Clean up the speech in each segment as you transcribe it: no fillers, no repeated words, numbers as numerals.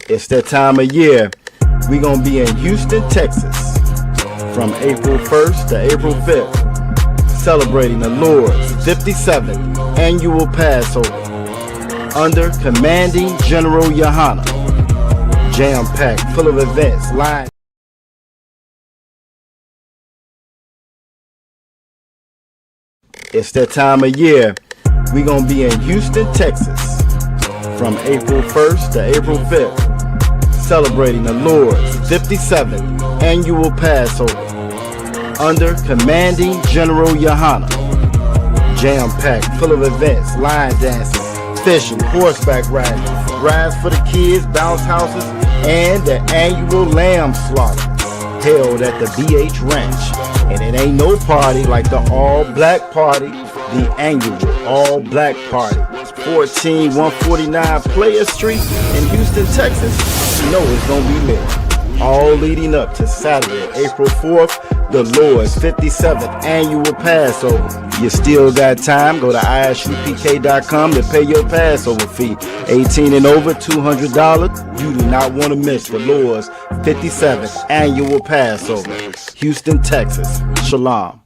It's that time of year. We're going to be in Houston, Texas from April 1st to April 5th, celebrating the Lord's 57th annual Passover under Commanding General Yohana. Jam-packed, full of events, line. It's that time of year. We're going to be in Houston, Texas from April 1st to April 5th, celebrating the Lord's 57th annual Passover under Commanding General Yohana. Jam-packed, full of events, line dancing, fishing, horseback riding, rides for the kids, bounce houses, and the annual lamb slaughter held at the BH Ranch. And it ain't no party like the all-black party, the annual all-black party. 14149 Player Street in Houston, Texas. You know it's gonna be lit. All leading up to Saturday, April 4th, the Lord's 57th annual Passover. You still got time. Go to ISUPK.com to pay your Passover fee. 18 and over, $200. You do not want to miss the Lord's 57th annual Passover. Houston, Texas. Shalom.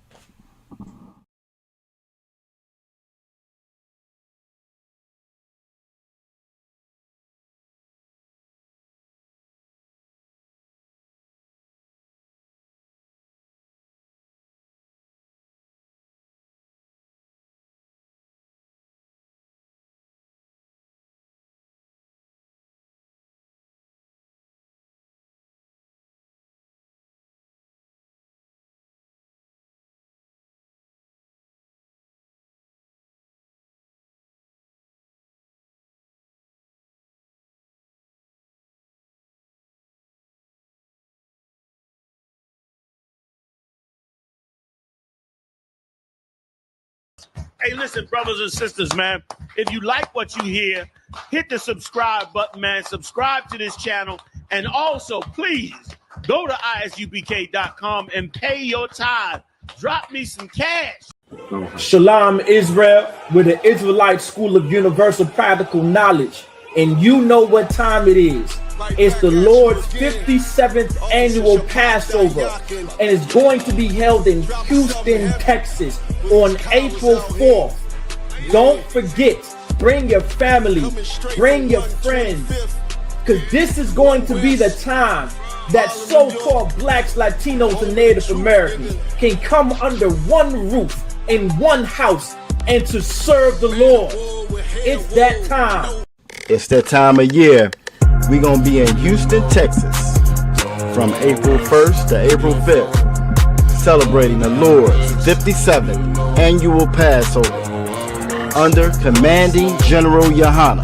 Hey, listen, brothers and sisters, man, if you like what you hear, hit the subscribe button, man. Subscribe to this channel. And also, please, go to ISUPK.com and pay your tithe. Drop me some cash. Shalom, Israel, with the Israelite School of Universal Practical Knowledge. And you know what time it is. It's the Lord's 57th annual Passover, and it's going to be held in Houston, Texas on April 4th. Don't forget, bring your family, bring your friends, because this is going to be the time that so-called blacks, Latinos, and Native Americans can come under one roof in one house and to serve the Lord. It's that time. It's that time of year. We're going to be in Houston, Texas from April 1st to April 5th, celebrating the Lord's 57th annual Passover under Commanding General Yohana.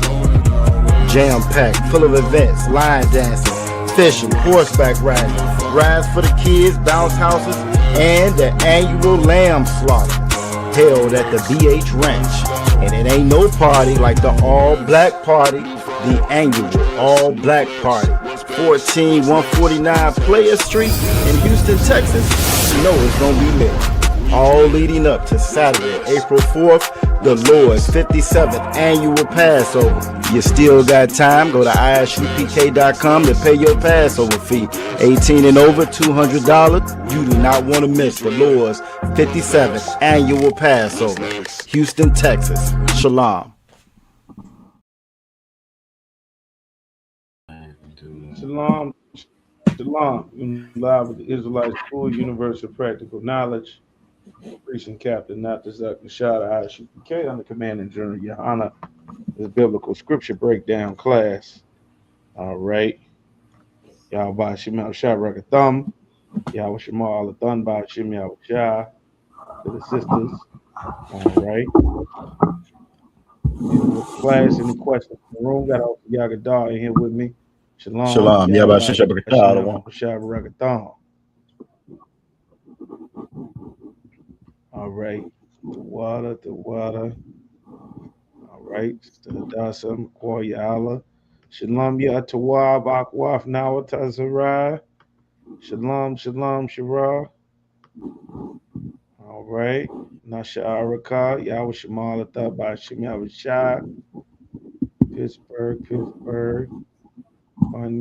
Jam-packed, full of events, line dancing, fishing, horseback riding, rides for the kids, bounce houses, and the annual lamb slaughter held at the BH Ranch. And it ain't no party like the all-black party, the annual all-black party. 14149 Player Street in Houston, Texas. You know it's gonna be lit. All leading up to Saturday, April 4th, the Lord's 57th annual Passover. You still got time. Go to ISUPK.com to pay your Passover fee. 18 and over, $200. You do not want to miss the Lord's 57th annual Passover. Houston, Texas. Shalom. Shalom, shalom. Live with the Israelite School, Universal Practical Knowledge. Preaching Captain Natazak Nashada ISUPK under Commanding General Yohana, the Biblical Scripture Breakdown class. All right. Y'all by Shemal Shabrak Thumb. Y'all Shemal Alathan by Shemal Shah. To the sisters. All right. Class, any questions in the room? Got all Yagadar in here with me. Shalom. Shalom. Yabba Shabbat. All right. The water. All right. Dasam, Koyala. Shalom Yatawab Akwaf Nawatazarai. Shalom, Shara. All right. Nasha'araka, Yahweh Shemalata by Shem Yahweh Shai. Pittsburgh. Right?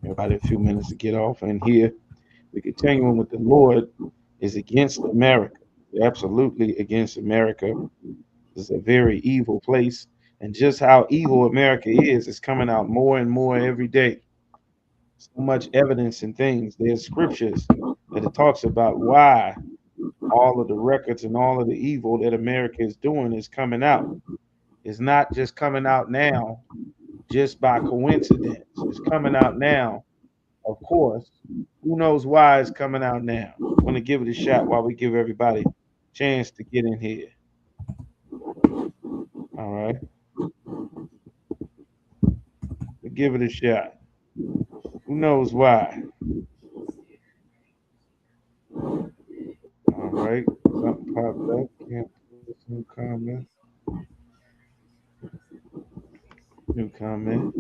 Everybody a few minutes to get off. And here we're continuing with the Lord is against America. Absolutely against America. This is a very evil place. And just how evil America is coming out more and more every day. So much evidence and things. There's scriptures that it talks about why all of the records and all of the evil that America is doing is coming out. It's not just coming out now just by coincidence. It's coming out now, of course. Who knows why it's coming out now? I want to give it a shot while we give everybody a chance to get in here. All right. We'll give it a shot. Who knows why? All right. Something popped up. Can't put some comment. New comment.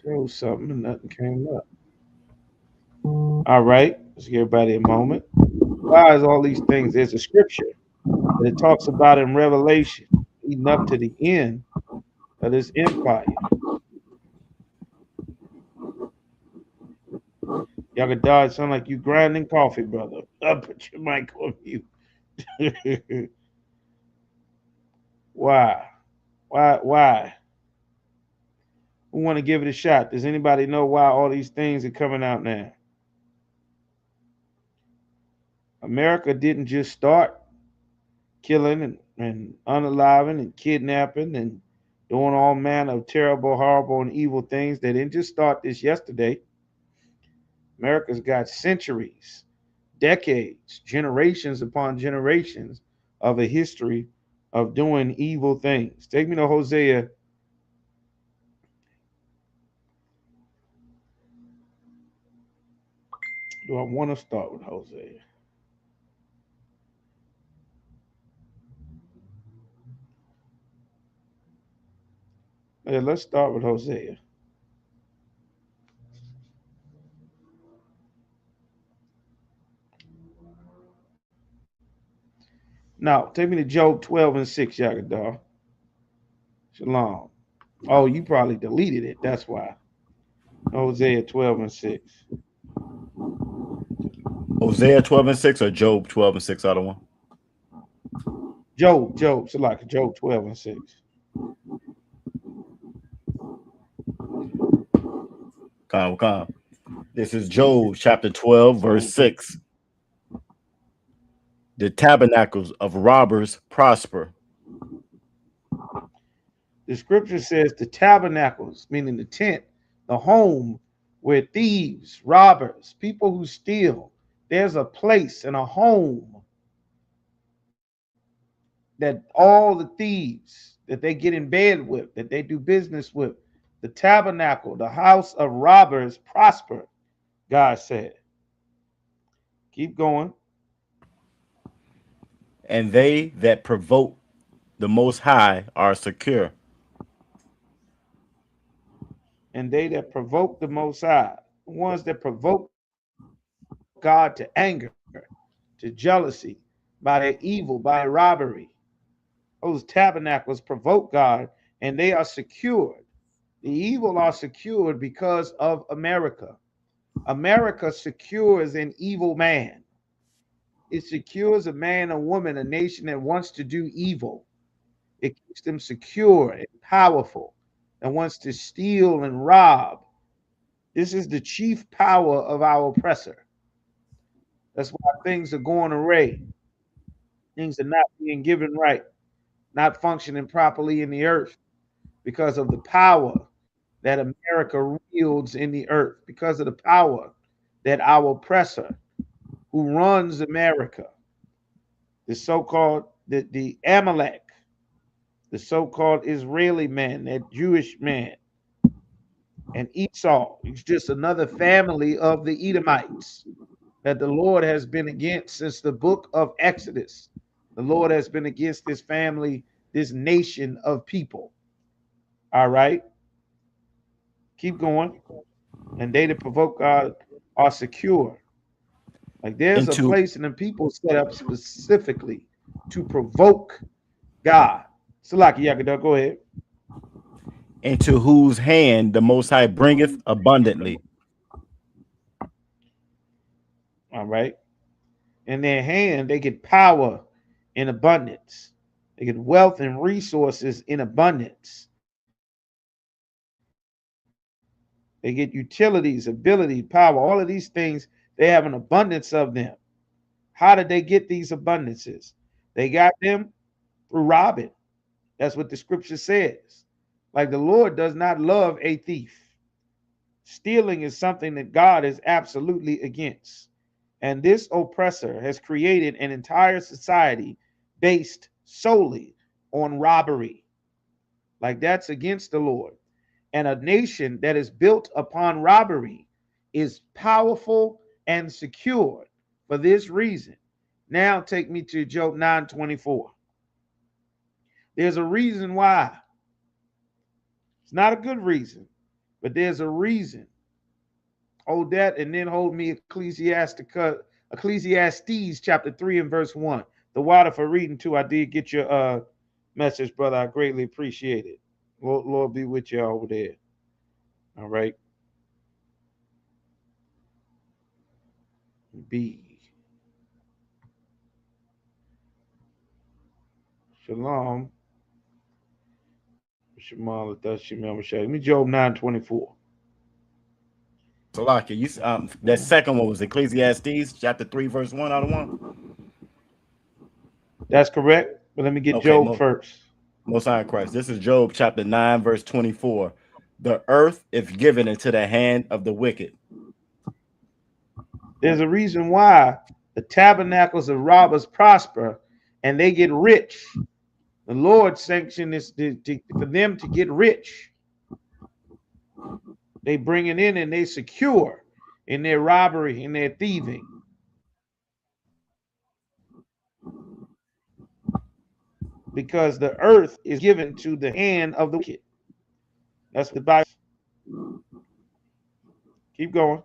Show something and nothing came up. All right. Let's give everybody a moment. Why is all these things? There's a scripture that it talks about in Revelation, leading up to the end of this empire. Yagadad, sound like you grinding coffee, brother. I'll put your mic on mute. Why? Why? We want to give it a shot. Does anybody know why all these things are coming out now? America didn't just start killing and unaliving and kidnapping and doing all manner of terrible, horrible, and evil things. They didn't just start this yesterday. America's got centuries, decades, generations upon generations of a history of doing evil things. Take me to Hosea. Do I want to start with Hosea? Yeah, let's start with Hosea. Now, take me to Job 12 and 6, Yagadar. Shalom. Oh, you probably deleted it. That's why. Hosea 12 and 6. Hosea 12 and 6 or Job 12 and 6, other one? Job. So like Job 12 and 6. Come. This is Job chapter 12, verse 6. The tabernacles of robbers prosper. The scripture says the tabernacles, meaning the tent, the home where thieves, robbers, people who steal, there's a place and a home that all the thieves that they get in bed with, that they do business with, the tabernacle, the house of robbers prosper, God said. Keep going. And they that provoke the Most High are secure. And they that provoke the Most High, the ones that provoke God to anger, to jealousy, by their evil, by their robbery, those tabernacles provoke God and they are secured. The evil are secured because of America. America secures an evil man. It secures a man, a woman, a nation that wants to do evil. It keeps them secure and powerful and wants to steal and rob. This is the chief power of our oppressor. That's why things are going awry. Things are not being given right, not functioning properly in the earth because of the power that America wields in the earth, because of the power that our oppressor who runs America, the so-called the Amalek, the so-called Israeli man, that Jewish man, and Esau, he's just another family of the Edomites that the Lord has been against since the book of Exodus. The Lord has been against this family, this nation of people. All right. Keep going. And they that provoke God are secure. Like there's a Into place and the people set up specifically to provoke God. Salaki Yakada, go ahead. Into whose hand the Most High bringeth abundantly. All right. In their hand, they get power in abundance. They get wealth and resources in abundance. They get utilities, ability, power, all of these things. They have an abundance of them. How did they get these abundances? They got them through robbing. That's what the scripture says. Like the Lord does not love a thief. Stealing is something that God is absolutely against. And this oppressor has created an entire society based solely on robbery. Like that's against the Lord. And a nation that is built upon robbery is powerful and secure for this reason. Now take me to Job 9:24. There's a reason why. It's not a good reason, but there's a reason. Hold that and then hold me Ecclesiastes chapter 3 and verse 1. The water for reading too. I did get your message, brother. I greatly appreciate it. Lord be with you over there. All right. B. Shalom. Shamal, let me Job 9:24. Salaki, you that second one was Ecclesiastes chapter 3 verse 1 out of 1. That's correct. But let me get Job first. Most High Christ. This is Job chapter 9 verse 24. The earth is given into the hand of the wicked. There's a reason why the tabernacles of robbers prosper and they get rich. The Lord sanctioned this for them to get rich. They bring it in and they secure in their robbery, in their thieving. Because the earth is given to the hand of the wicked. That's what the Bible. Keep going.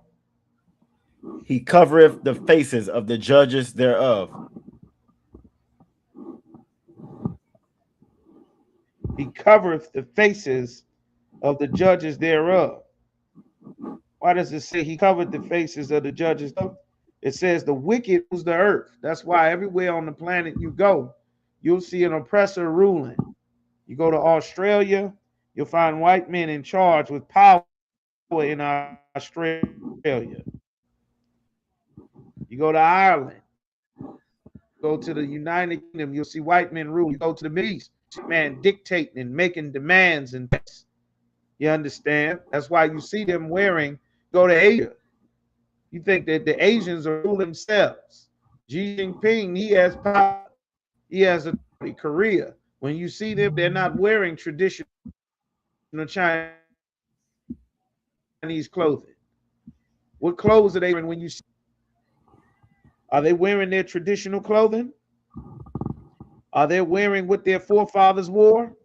He covereth the faces of the judges thereof. He covereth the faces of the judges thereof. Why does it say he covered the faces of the judges? It says the wicked rules the earth. That's why everywhere on the planet you go, you'll see an oppressor ruling. You go to Australia, you'll find white men in charge with power in Australia. You go to Ireland, go to the United Kingdom, you'll see white men rule. You go to the Middle East, man dictating and making demands and you understand? That's why you see them wearing, go to Asia. You think that the Asians are ruling themselves. Xi Jinping, he has power. He has authority. Korea, when you see them, they're not wearing traditional Chinese clothing. What clothes are they wearing when you see? Are they wearing their traditional clothing? Are they wearing what their forefathers wore?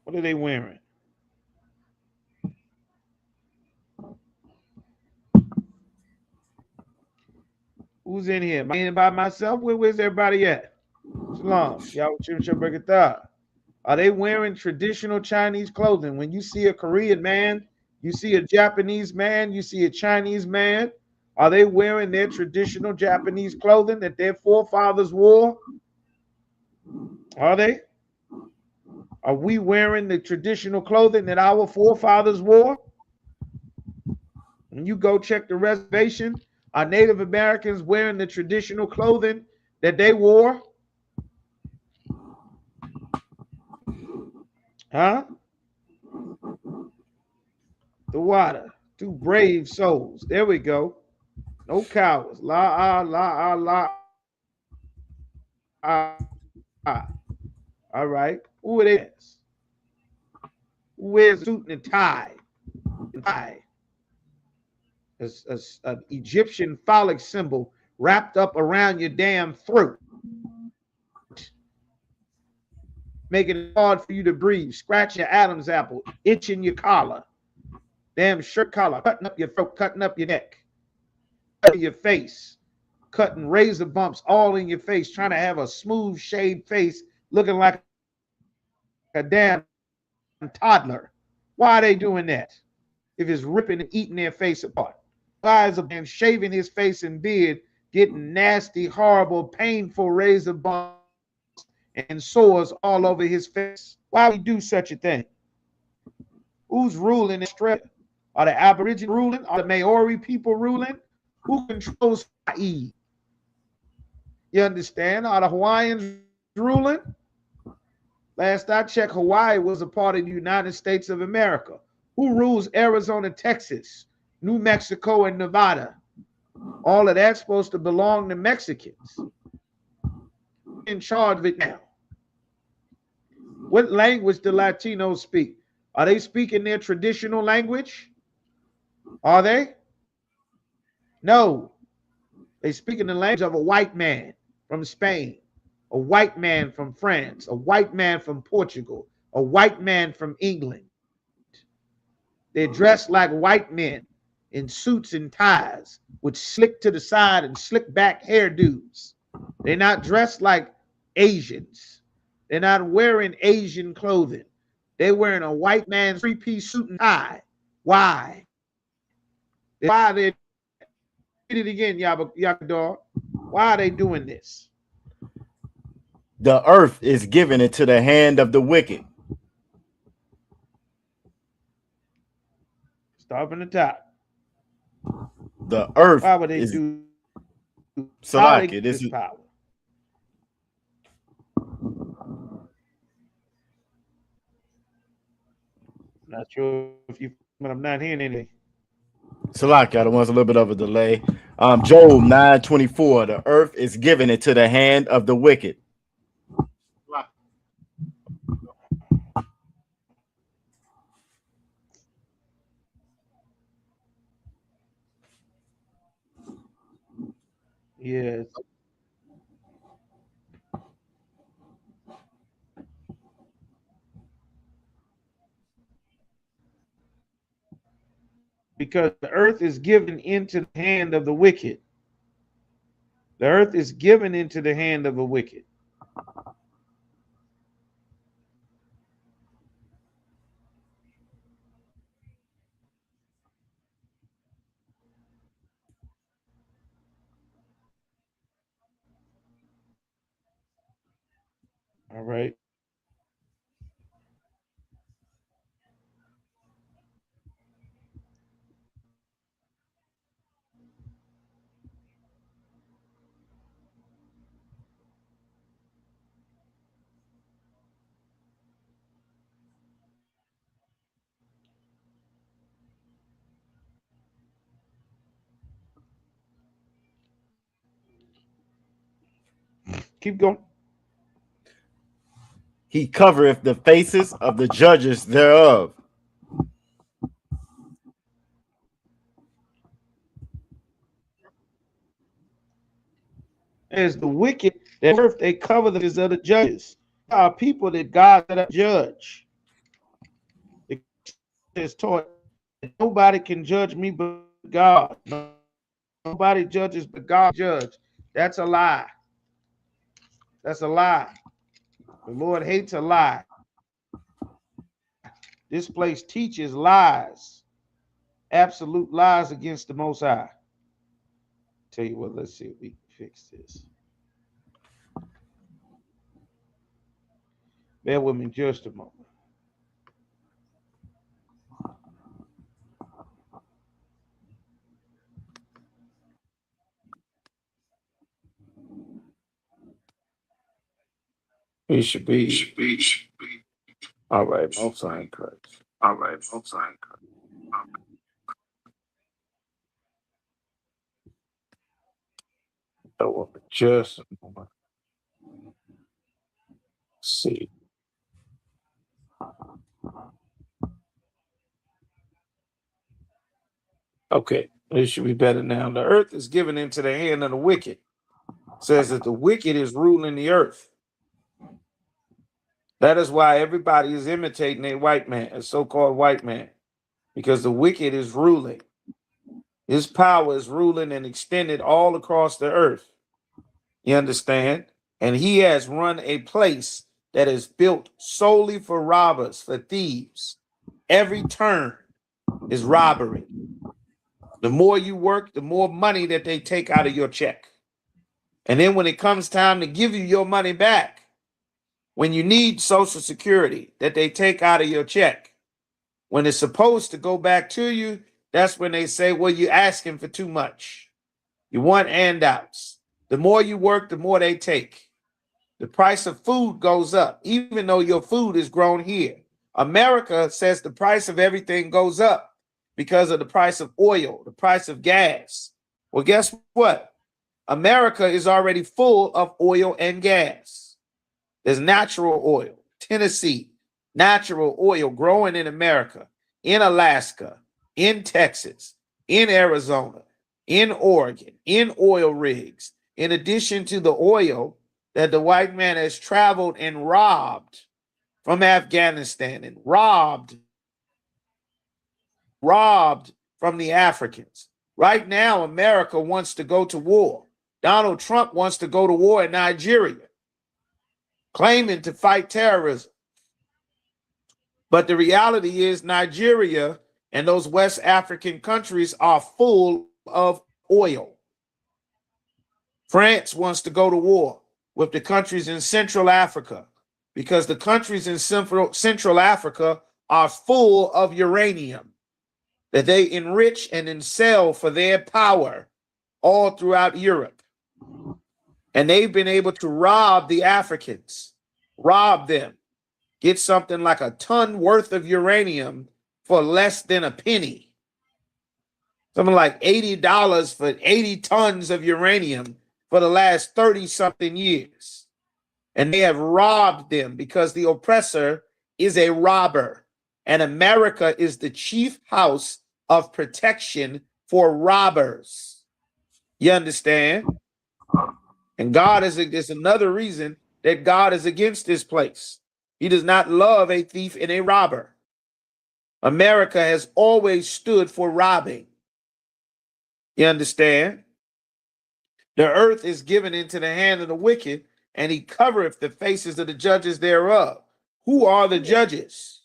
What are they wearing? Who's in here? Am I in by myself? Where's everybody at? Shalom. Are they wearing traditional Chinese clothing? When you see a Korean man, you see a Japanese man, you see a Chinese man, are they wearing their traditional Japanese clothing that their forefathers wore? Are they? Are we wearing the traditional clothing that our forefathers wore? When you go check the reservation, are Native Americans wearing the traditional clothing that they wore? Huh? The water. Two brave souls. There we go. No cowards. La la la. All right. Who are they? Who wears a suit and a tie? An Egyptian phallic symbol wrapped up around your damn throat, making it hard for you to breathe. Scratch your Adam's apple, itching your collar, damn shirt collar, cutting up your throat, cutting up your neck. in your face, cutting razor bumps all in your face, trying to have a smooth shaved face, looking like a damn toddler. Why are they doing that? If it's ripping and eating their face apart. Why is a man shaving his face and beard, getting nasty, horrible, painful razor bumps and sores all over his face? Why would he do such a thing? Who's ruling in Australia? Are the Aborigines ruling? Are the Maori people ruling? Who controls Hawaii? You understand? Are the Hawaiians ruling? Last I checked, Hawaii was a part of the United States of America. Who rules Arizona, Texas, New Mexico, and Nevada? All of that's supposed to belong to Mexicans. In charge of it now. What language do Latinos speak? Are they speaking their traditional language? Are they? No. They speak in the language of a white man from Spain, a white man from France, a white man from Portugal, a white man from England. They're dressed like white men in suits and ties with slick to the side and slick back hairdos. They're not dressed like Asians. They're not wearing Asian clothing. They're wearing a white man's three-piece suit and tie. Why? Why are they? Read it again, Yakador. Why are they doing this? The earth is given into the hand of the wicked. Start from the top. The earth. Why would they do? Salaki, this is power. Not sure if you, but I'm not hearing anything. Salaki, there was a little bit of a delay. Job 9:24. The earth is given into the hand of the wicked. Yes. Because the earth is given into the hand of the wicked. The earth is given into the hand of the wicked. All right. Keep going. He covereth the faces of the judges thereof. As the wicked, that earth they cover the faces of the judges. There are people that God set up judge. It is taught that nobody can judge me but God. Nobody judges but God judge. That's a lie. That's a lie. The Lord hates a lie. This place teaches lies, absolute lies against the Most High. Tell you what, let's see if we can fix this. Bear with me just a moment. It should be. All right, most high in Christ. All right, most high in Christ. So just a moment. Let's see. Okay, it should be better now. The earth is given into the hand of the wicked. It says that the wicked is ruling the earth. That is why everybody is imitating a white man, a so-called white man, because the wicked is ruling. His power is ruling and extended all across the earth. You understand? And he has run a place that is built solely for robbers, for thieves. Every turn is robbery. The more you work, the more money that they take out of your check. And then when it comes time to give you your money back, when you need Social Security that they take out of your check, when it's supposed to go back to you, that's when they say, well, you're asking for too much. You want handouts. The more you work, the more they take. The price of food goes up, even though your food is grown here. America says the price of everything goes up because of the price of oil, the price of gas. Well, guess what? America is already full of oil and gas. There's natural oil, Tennessee, natural oil growing in America, in Alaska, in Texas, in Arizona, in Oregon, in oil rigs, in addition to the oil that the white man has traveled and robbed from Afghanistan and robbed from the Africans. Right now, America wants to go to war. Donald Trump wants to go to war in Nigeria, claiming to fight terrorism. But the reality is Nigeria and those West African countries are full of oil. France wants to go to war with the countries in Central Africa because the countries in Central Africa are full of uranium that they enrich and then sell for their power all throughout Europe. And they've been able to rob the Africans, rob them, get something like a ton worth of uranium for less than a penny. Something like $80 for 80 tons of uranium for the last 30-something years. And they have robbed them because the oppressor is a robber. And America is the chief house of protection for robbers. You understand? And God is another reason that God is against this place. He does not love a thief and a robber. America has always stood for robbing. You understand? The earth is given into the hand of the wicked, and he covereth the faces of the judges thereof. Who are the judges?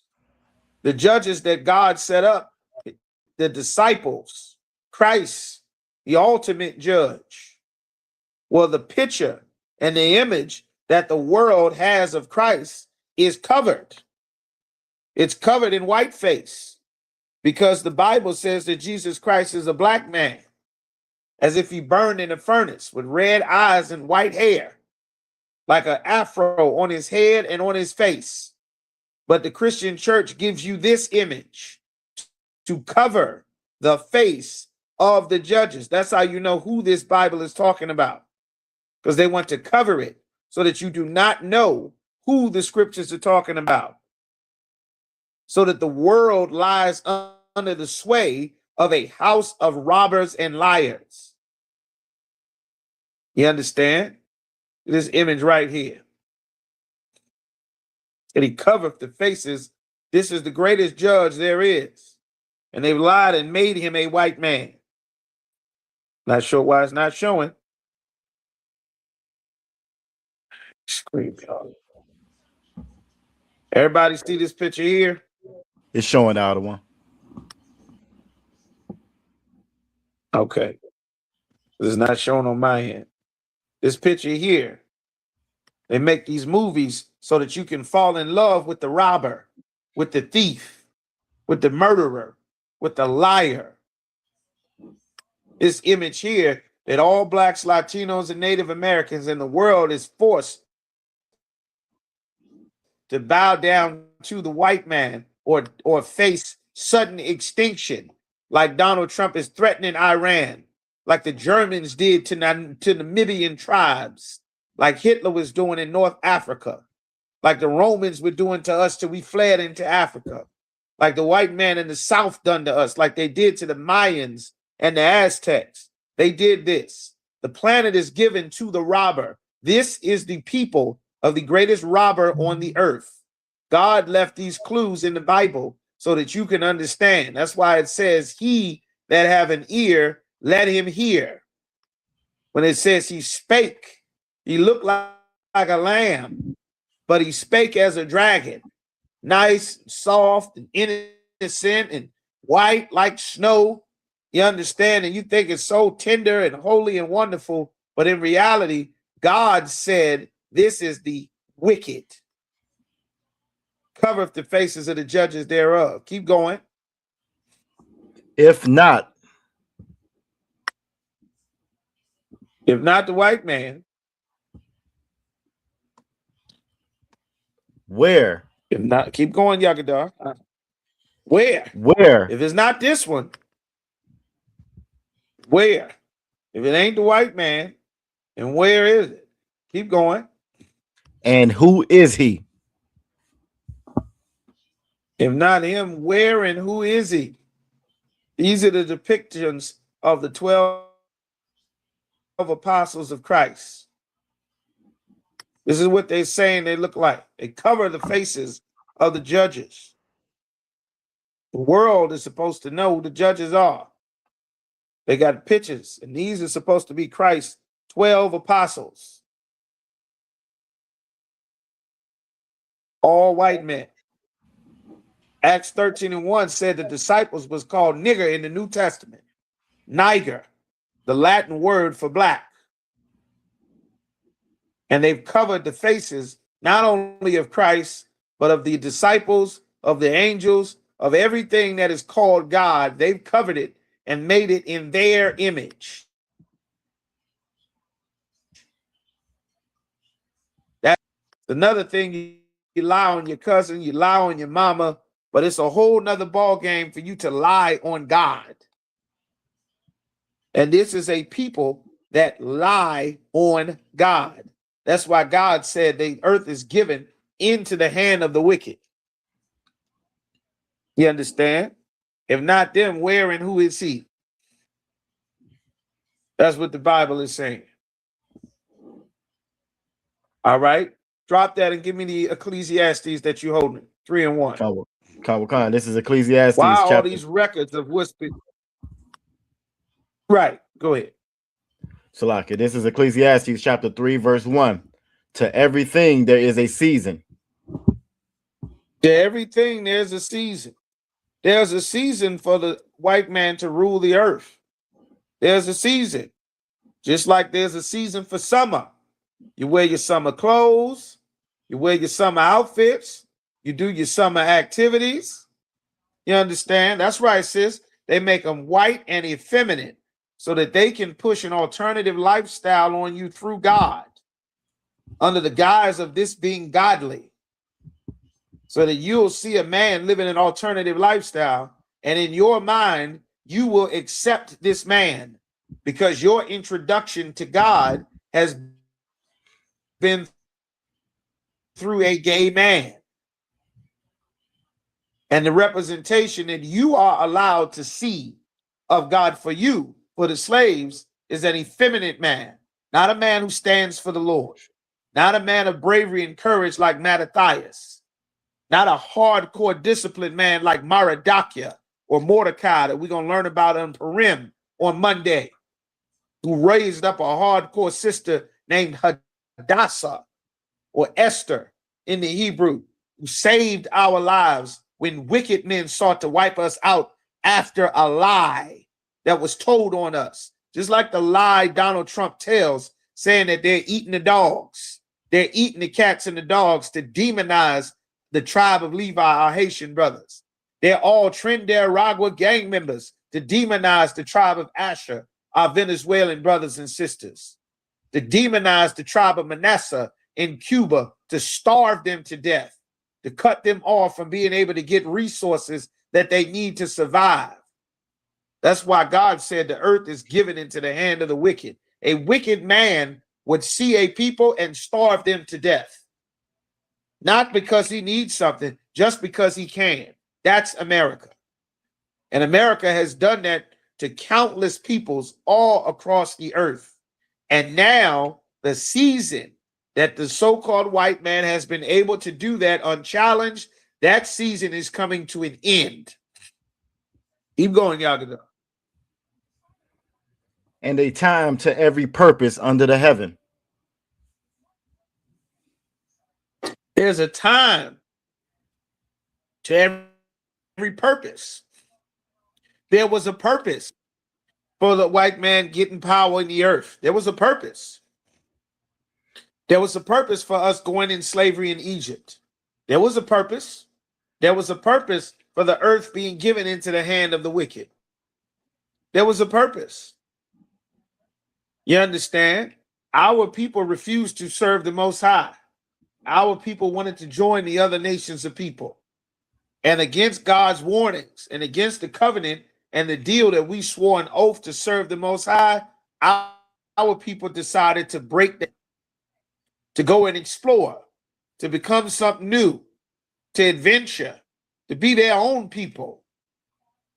The judges that God set up, the disciples, Christ, the ultimate judge. Well, the picture and the image that the world has of Christ is covered. It's covered in whiteface because the Bible says that Jesus Christ is a black man, as if he burned in a furnace with red eyes and white hair, like an afro on his head and on his face. But the Christian church gives you this image to cover the face of the judges. That's how you know who this Bible is talking about, because they want to cover it so that you do not know who the scriptures are talking about, so that the world lies under the sway of a house of robbers and liars. You understand? This image right here. And he covered the faces. This is the greatest judge there is. And they've lied and made him a white man. Not sure why it's not showing. Scream, y'all. Everybody see this picture here? It's showing the other one. Okay. This is not shown on my end. This picture here, they make these movies so that you can fall in love with the robber, with the thief, with the murderer, with the liar. This image here that all blacks, Latinos, and Native Americans in the world is forced to bow down to the white man or face sudden extinction, like Donald Trump is threatening Iran, like the Germans did to Namibian tribes, like Hitler was doing in North Africa, like the Romans were doing to us till we fled into Africa, like the white man in the South done to us, like they did to the Mayans and the Aztecs. They did this. The planet is given to the robber. This is the people of the greatest robber on the earth. God left these clues in the Bible so that you can understand. That's why it says he that have an ear, let him hear. When it says he spake, he looked like a lamb, but he spake as a dragon, nice, soft, and innocent, and white like snow. You understand? And you think it's so tender and holy and wonderful, but in reality, God said, this is the wicked. Covereth the faces of the judges thereof. Keep going. If not the white man, where? if not, keep going, Yagadar. Where? Where? If it's not this one, where? If it ain't the white man, and where is it? Keep going. And who is he? If not him, where and who is he? These are the depictions of the 12 apostles of Christ. This is what they're saying they look like. They cover the faces of the judges. The world is supposed to know who the judges are. They got pictures, and these are supposed to be Christ's 12 apostles. All white men. Acts 13:1 said the disciples was called nigger in the New Testament. Niger, the Latin word for black. And they've covered the faces not only of Christ, but of the disciples, of the angels, of everything that is called God. They've covered it and made it in their image. That's another thing. You lie on your cousin, you lie on your mama, but it's a whole nother ball game for you to lie on God. And this is a people that lie on God. That's why God said the earth is given into the hand of the wicked. You understand? If not them, where and who is he? That's what the Bible is saying. All right. Drop that and give me the Ecclesiastes that you're holding. 3 and 1. Khan, this is Ecclesiastes. Why all chapter. these records of what's been... Right. Go ahead. Salaka, this is Ecclesiastes chapter 3, verse 1. To everything there is a season. To everything there's a season. There's a season for the white man to rule the earth. There's a season. Just like there's a season for summer. You wear your summer clothes. You wear your summer outfits. You do your summer activities. You understand? That's right, sis. They make them white and effeminate so that they can push an alternative lifestyle on you through God under the guise of this being godly. So that you'll see a man living an alternative lifestyle, and in your mind, you will accept this man because your introduction to God has been through a gay man. And the representation that you are allowed to see of God for you, for the slaves, is an effeminate man, not a man who stands for the Lord, not a man of bravery and courage like Mattathias, not a hardcore disciplined man like Maradakia or Mordecai that we're going to learn about on Purim on Monday, who raised up a hardcore sister named Hadassah or Esther in the Hebrew, who saved our lives when wicked men sought to wipe us out after a lie that was told on us. Just like the lie Donald Trump tells, saying that they're eating the dogs. They're eating the cats and the dogs to demonize the tribe of Levi, our Haitian brothers. They're all Trinidad gang members to demonize the tribe of Asher, our Venezuelan brothers and sisters. To demonize the tribe of Manasseh in Cuba, to starve them to death, to cut them off from being able to get resources that they need to survive. That's why God said the earth is given into the hand of the wicked. A wicked man would see a people and starve them to death. Not because he needs something, just because he can. That's America. And America has done that to countless peoples all across the earth. And now the season that the so-called white man has been able to do that unchallenged, that season is coming to an end. Keep going, Yagada. and a time to every purpose under the heaven. There's a time to every purpose. There was a purpose for the white man getting power in the earth. There was a purpose. There was a purpose for us going in slavery in Egypt. There was a purpose. There was a purpose for the earth being given into the hand of the wicked. There was a purpose. You understand? Our people refused to serve the Most High. Our people wanted to join the other nations of people. And against God's warnings and against the covenant and the deal that we swore an oath to serve the Most High, our people decided to break that, to go and explore, to become something new, to adventure, to be their own people.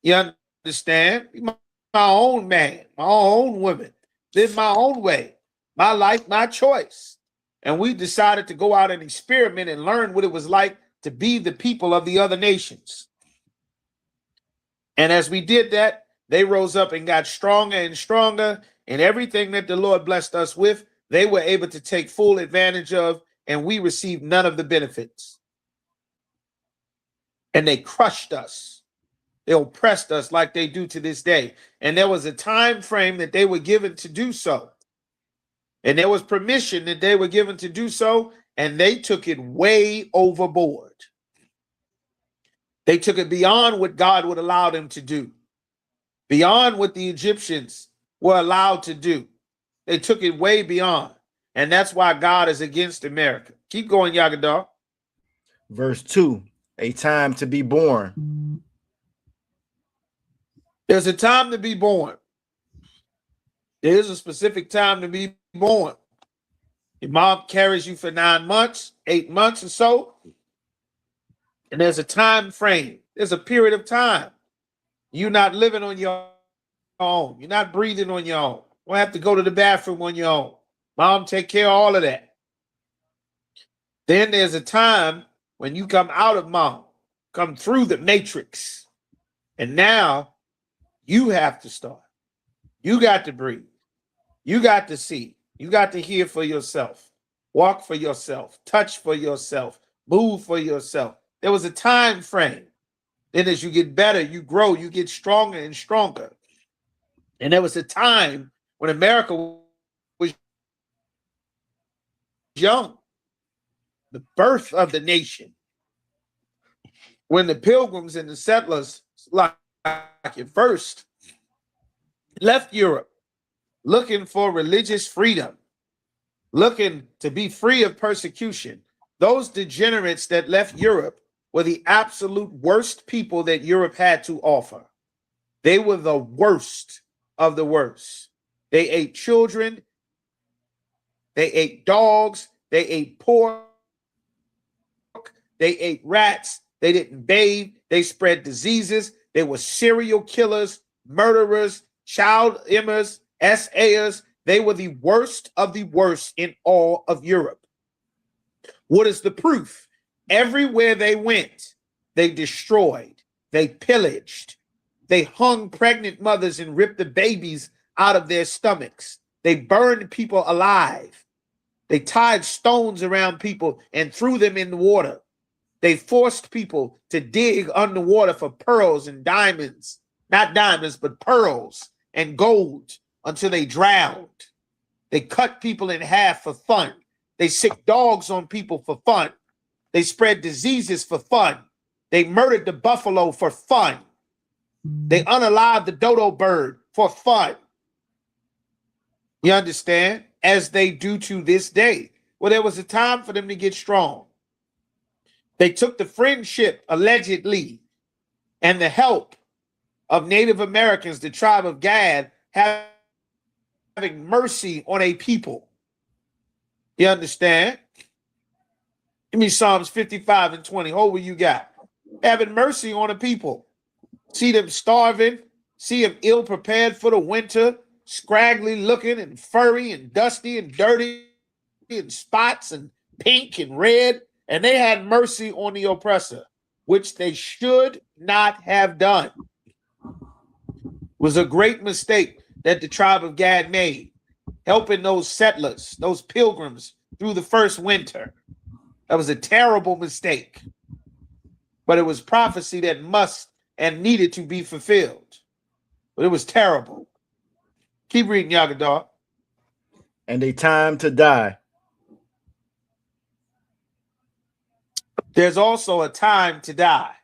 You understand? Be my own man, my own woman, live my own way, my life, my choice. And we decided to go out and experiment and learn what it was like to be the people of the other nations. And as we did that, they rose up and got stronger and stronger, and everything that the Lord blessed us with, they were able to take full advantage of, and we received none of the benefits. And they crushed us. They oppressed us like they do to this day. And there was a time frame that they were given to do so. And there was permission that they were given to do so, and they took it way overboard. They took it beyond what God would allow them to do, beyond what the Egyptians were allowed to do. They took it way beyond. And that's why God is against America. Keep going, Yagadar. Verse 2, a time to be born. There's a time to be born. There is a specific time to be born. Your mom carries you for 9 months, 8 months or so. And there's a time frame. There's a period of time. You're not living on your own. You're not breathing on your own. You don't have to go to the bathroom on your own. Mom take care of all of that. Then there's a time when you come out of mom, come through the matrix. And now you have to start. You got to breathe. You got to see. You got to hear for yourself. Walk for yourself. Touch for yourself. Move for yourself. There was a time frame. Then as you get better, you grow, you get stronger and stronger. And there was a time when America was young. The birth of the nation. When the pilgrims and the settlers, like at first, left Europe looking for religious freedom, looking to be free of persecution. Those degenerates that left Europe were the absolute worst people that Europe had to offer. They were the worst of the worst. They ate children. They ate dogs. They ate pork. They ate rats. They didn't bathe. They spread diseases. They were serial killers, murderers, child emmers, SAers. They were the worst of the worst in all of Europe. What is the proof? Everywhere they went, they destroyed, they pillaged, they hung pregnant mothers and ripped the babies out of their stomachs. They burned people alive. They tied stones around people and threw them in the water. They forced people to dig underwater for pearls and diamonds, not diamonds, but pearls and gold until they drowned. They cut people in half for fun. They sick dogs on people for fun. They spread diseases for fun. They murdered the buffalo for fun. They unalived the dodo bird for fun. You understand? As they do to this day. Well, there was a time for them to get strong. They took the friendship, allegedly, and the help of Native Americans, the tribe of Gad, having mercy on a people. You understand? Give me Psalms 55 and 20. Hold what you got. Having mercy on a people. See them starving. See them ill prepared for the winter. Scraggly looking and furry and dusty and dirty and spots and pink and red. And they had mercy on the oppressor, which they should not have done. It was a great mistake. that the tribe of Gad made, helping those settlers, those pilgrims through the first winter. That was a terrible mistake, but it was prophecy that must and needed to be fulfilled. But it was terrible. Keep reading, Yagadar. And a time to die. There's also a time to die.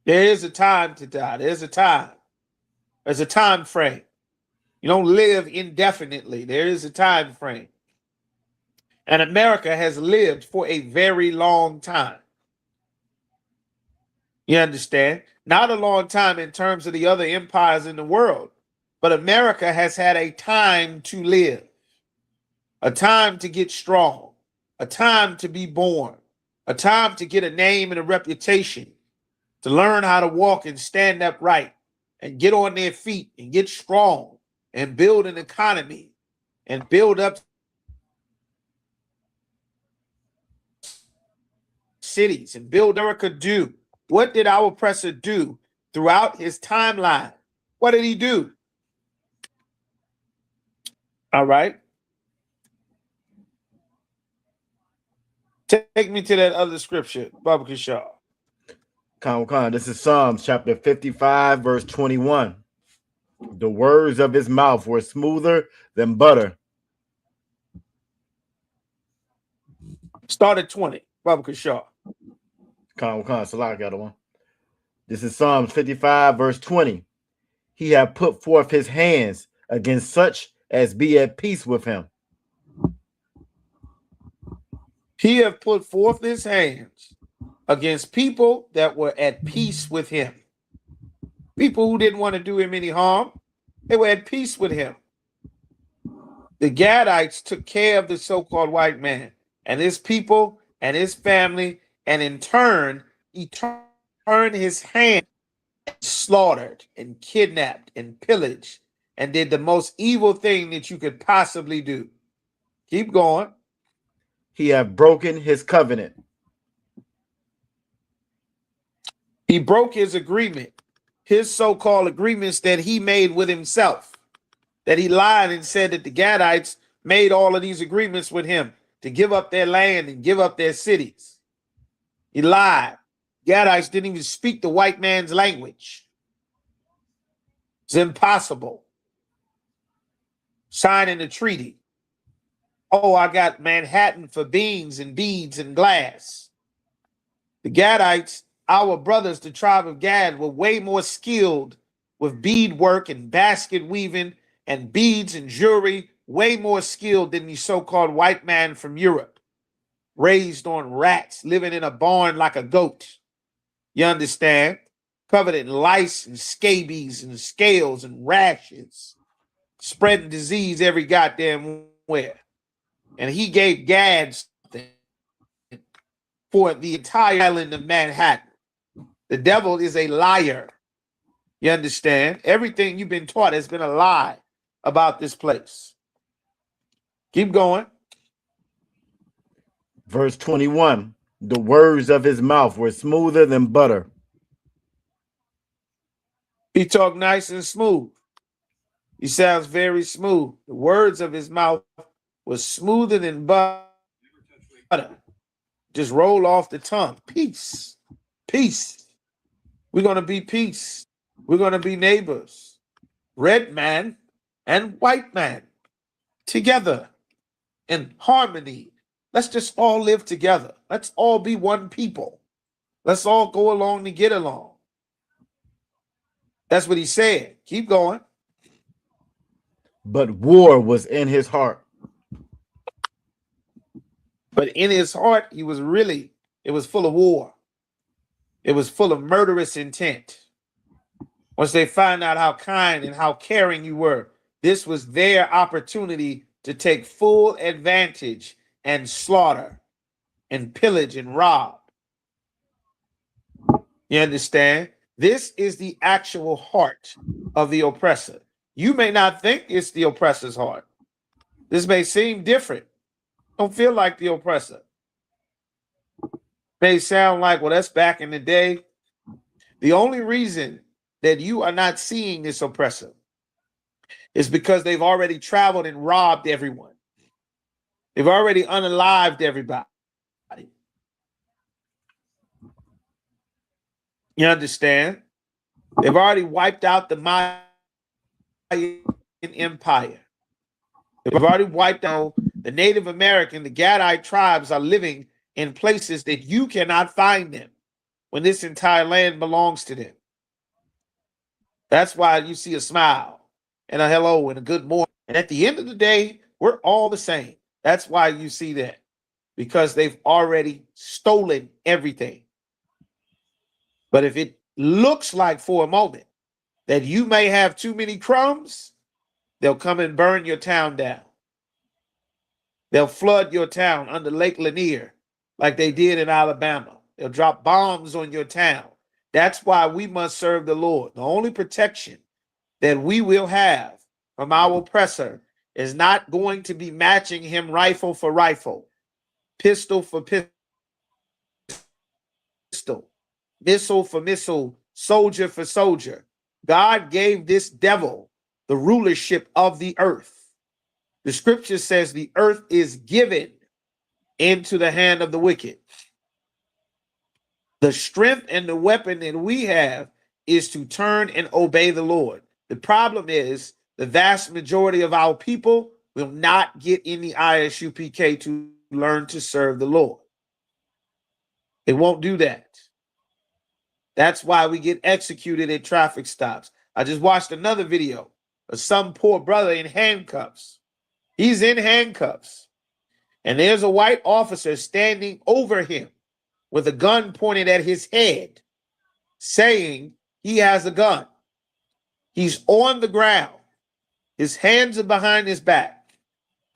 There is a time to die. There's a time. There's a time frame. You don't live indefinitely. There is a time frame. And America has lived for a very long time. You understand? Not a long time in terms of the other empires in the world, but America has had a time to live, a time to get strong, a time to be born, a time to get a name and a reputation, to learn how to walk and stand upright and get on their feet and get strong and build an economy and build up cities and build America do. What did our oppressor do throughout his timeline? What did he do? All right. Take me to that other scripture, Baba Kishar. Khan, this is Psalms chapter 55, verse 21. The words of his mouth were smoother than butter. Start at 20, Baba Kishar. Khan, Salah got one. This is Psalms 55, verse 20. He hath put forth his hands against such as be at peace with him. He hath put forth his hands against people that were at peace with him. People who didn't want to do him any harm, they were at peace with him. The Gadites took care of the so-called white man and his people and his family, and in turn, he turned his hand and slaughtered and kidnapped and pillaged and did the most evil thing that you could possibly do. Keep going. He hath broken his covenant. He broke his agreement, his so-called agreements that he made with himself, that he lied and said that the Gadites made all of these agreements with him to give up their land and give up their cities. He lied. Gadites didn't even speak the white man's language. It's impossible. Signing a treaty. Oh, I got Manhattan for beans and beads and glass. The Gadites, our brothers, the tribe of Gad, were way more skilled with beadwork and basket weaving and beads and jewelry, way more skilled than the so-called white man from Europe, raised on rats, living in a barn like a goat. You understand? Covered in lice and scabies and scales and rashes, spreading disease every goddamn where. And he gave Gad something for the entire island of Manhattan. The devil is a liar. You understand? Everything you've been taught has been a lie about this place. Keep going. Verse 21. The words of his mouth were smoother than butter. He talked nice and smooth. He sounds very smooth. The words of his mouth were smoother than butter. Just roll off the tongue. Peace. Peace. We're going to be peace. We're going to be neighbors. Red man and white man together in harmony. Let's just all live together. Let's all be one people. Let's all go along to get along. That's what he said. Keep going. But war was in his heart. But in his heart, it was full of war. It was full of murderous intent. Once they find out how kind and how caring you were, this was their opportunity to take full advantage and slaughter and pillage and rob. You understand? This is the actual heart of the oppressor. You may not think it's the oppressor's heart. This may seem different. Don't feel like the oppressor. May sound like, well, that's back in the day. The only reason that you are not seeing this oppressor It's because they've already traveled and robbed everyone. They've already unalived everybody. You understand? They've already wiped out the Mayan Empire. They've already wiped out the Native American, the Gadite tribes are living in places that you cannot find them when this entire land belongs to them. That's why you see a smile and a hello and a good morning. And at the end of the day, we're all the same. That's why you see that, because they've already stolen everything. But if it looks like for a moment that you may have too many crumbs, they'll come and burn your town down. They'll flood your town under Lake Lanier like they did in Alabama. They'll drop bombs on your town. That's why we must serve the Lord. The only protection that we will have from our oppressor is not going to be matching him rifle for rifle, pistol for pistol, missile for missile, soldier for soldier. God gave this devil the rulership of the earth. The scripture says the earth is given into the hand of the wicked. The strength and the weapon that we have is to turn and obey the Lord. The problem is the vast majority of our people will not get in the ISUPK to learn to serve the Lord. They won't do that. That's why we get executed at traffic stops. I just watched another video of some poor brother in handcuffs. He's in handcuffs. And there's a white officer standing over him with a gun pointed at his head, saying he has a gun. He's on the ground. His hands are behind his back.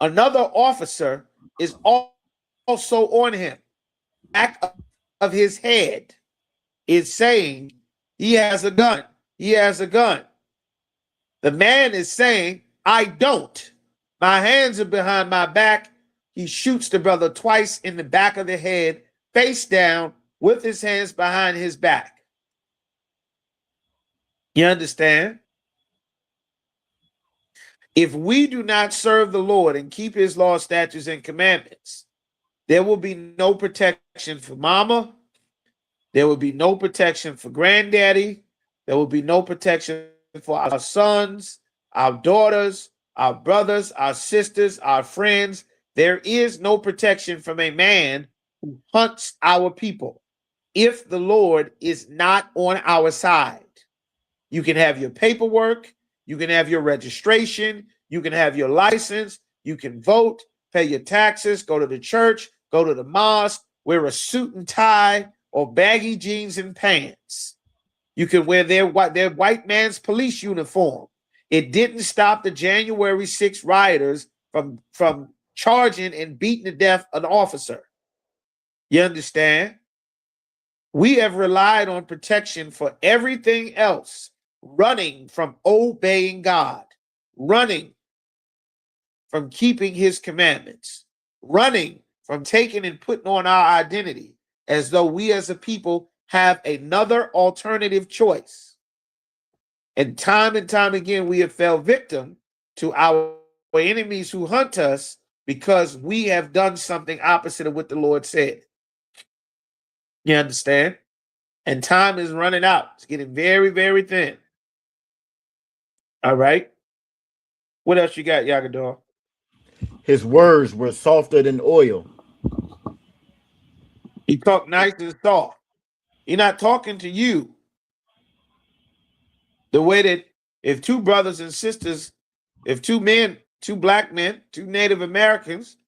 Another officer is also on him. Back of his head is saying he has a gun. He has a gun. The man is saying, I don't. My hands are behind my back. He shoots the brother twice in the back of the head, face down, with his hands behind his back. You understand? If we do not serve the Lord and keep his law, statutes, and commandments, there will be no protection for mama. There will be no protection for granddaddy. There will be no protection for our sons, our daughters, our brothers, our sisters, our friends. There is no protection from a man who hunts our people if the Lord is not on our side. You can have your paperwork, you can have your registration, you can have your license, you can vote, pay your taxes, go to the church, go to the mosque, wear a suit and tie or baggy jeans and pants. You can wear their white man's police uniform. It didn't stop the January 6th rioters from charging and beating to death an officer. You understand? We have relied on protection for everything else, running from obeying God, running from keeping his commandments, running from taking and putting on our identity as though we as a people have another alternative choice. And time again, we have fell victim to our enemies who hunt us because we have done something opposite of what the Lord said. You understand? And time is running out. It's getting very, very thin. All right. What else you got, Yagador? His words were softer than oil. He talked nice and soft. He's not talking to you the way that if two brothers and sisters, if two men, two black men, two Native Americans,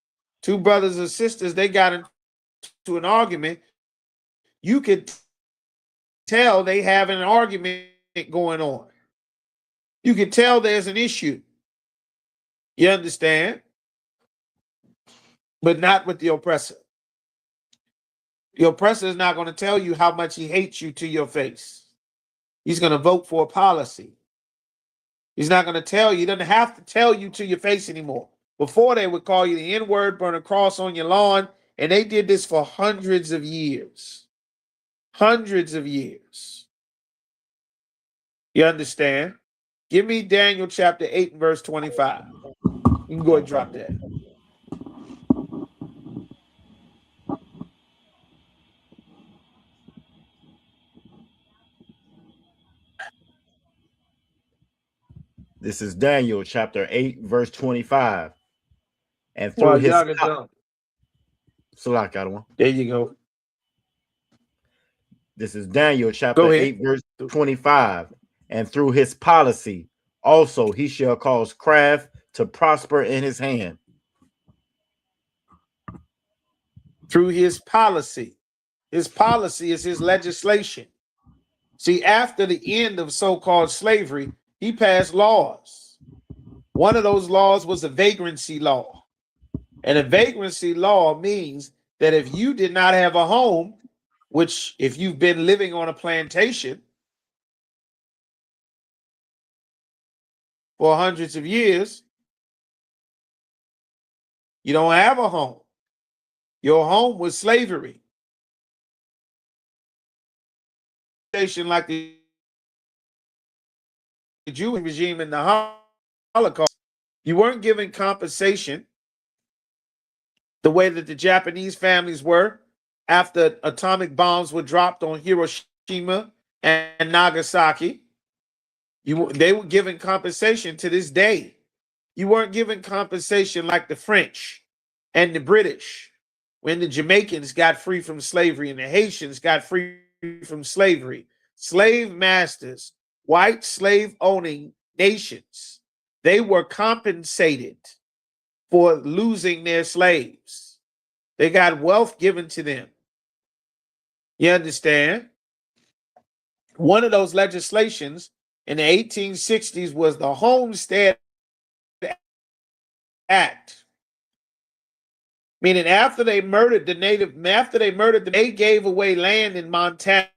two brothers and sisters, they got into an argument, you could tell they have an argument going on. You can tell there's an issue. You understand? But not with the oppressor. The oppressor is not going to tell you how much he hates you to your face. He's going to vote for a policy. He's not going to tell you. He doesn't have to tell you to your face anymore. Before, they would call you the N-word, burn a cross on your lawn, and they did this for hundreds of years. Hundreds of years. You understand? Give me Daniel chapter 8 and verse 25. You can go and drop that. This is Daniel chapter 8, verse 25. And through Well, his y'all can jump. Salak got one. There you go. This is Daniel Go chapter ahead. 8, verse 25. And through his policy, also he shall cause craft to prosper in his hand. Through his policy. His policy is his legislation. See, after the end of so-called slavery, he passed laws. One of those laws was a vagrancy law. And a vagrancy law means that if you did not have a home, which if you've been living on a plantation for hundreds of years, you don't have a home. Your home was slavery. Like the Jewish regime in the Holocaust, you weren't given compensation the way that the Japanese families were after atomic bombs were dropped on Hiroshima and Nagasaki. They were given compensation to this day. You weren't given compensation like the French and the British when the Jamaicans got free from slavery and the Haitians got free from slavery. Slave masters, white slave owning nations, they were compensated for losing their slaves. They got wealth given to them. You understand? One of those legislations in the 1860s was the Homestead Act. Meaning after they murdered they gave away land in Montana,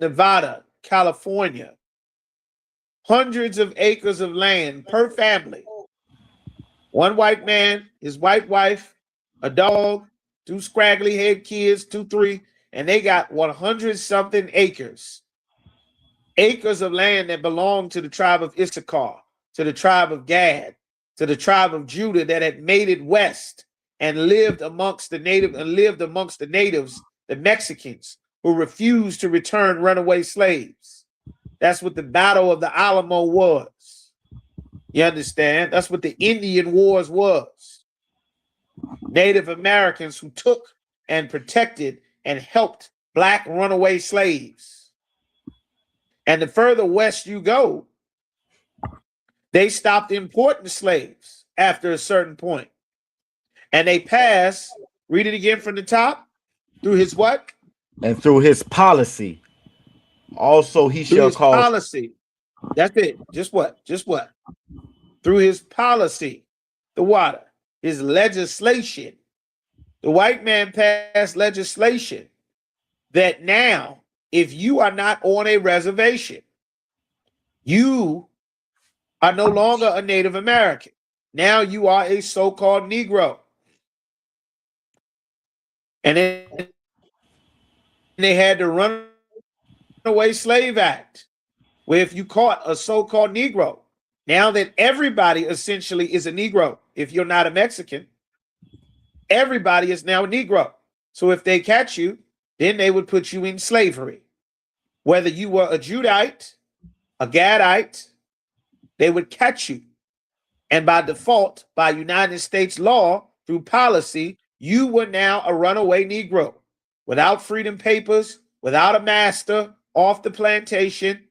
Nevada, California. Hundreds of acres of land per family. One white man, his white wife, a dog, two scraggly head kids, 3, and they got 100-something acres. Acres of land that belonged to the tribe of Issachar, to the tribe of Gad, to the tribe of Judah that had made it west and lived amongst the natives, the Mexicans, who refused to return runaway slaves. That's what the Battle of the Alamo was. You understand? That's what the Indian Wars was. Native Americans who took and protected and helped black runaway slaves. And the further west you go, they stopped importing slaves after a certain point. And they passed, read it again from the top, through his what? And through his policy, also he shall cause policy. That's it. Just what? Just what? Through his policy, the water, his legislation. The white man passed legislation that now, if you are not on a reservation, you are no longer a Native American. Now you are a so-called Negro. And then they had the Runaway Slave Act, where if you caught a so-called Negro, now that everybody essentially is a Negro, if you're not a Mexican, everybody is now a Negro. So if they catch you, then they would put you in slavery. Whether you were a Judite, a Gadite, they would catch you. And by default, by United States law, through policy, you were now a runaway Negro without freedom papers, without a master, off the plantation.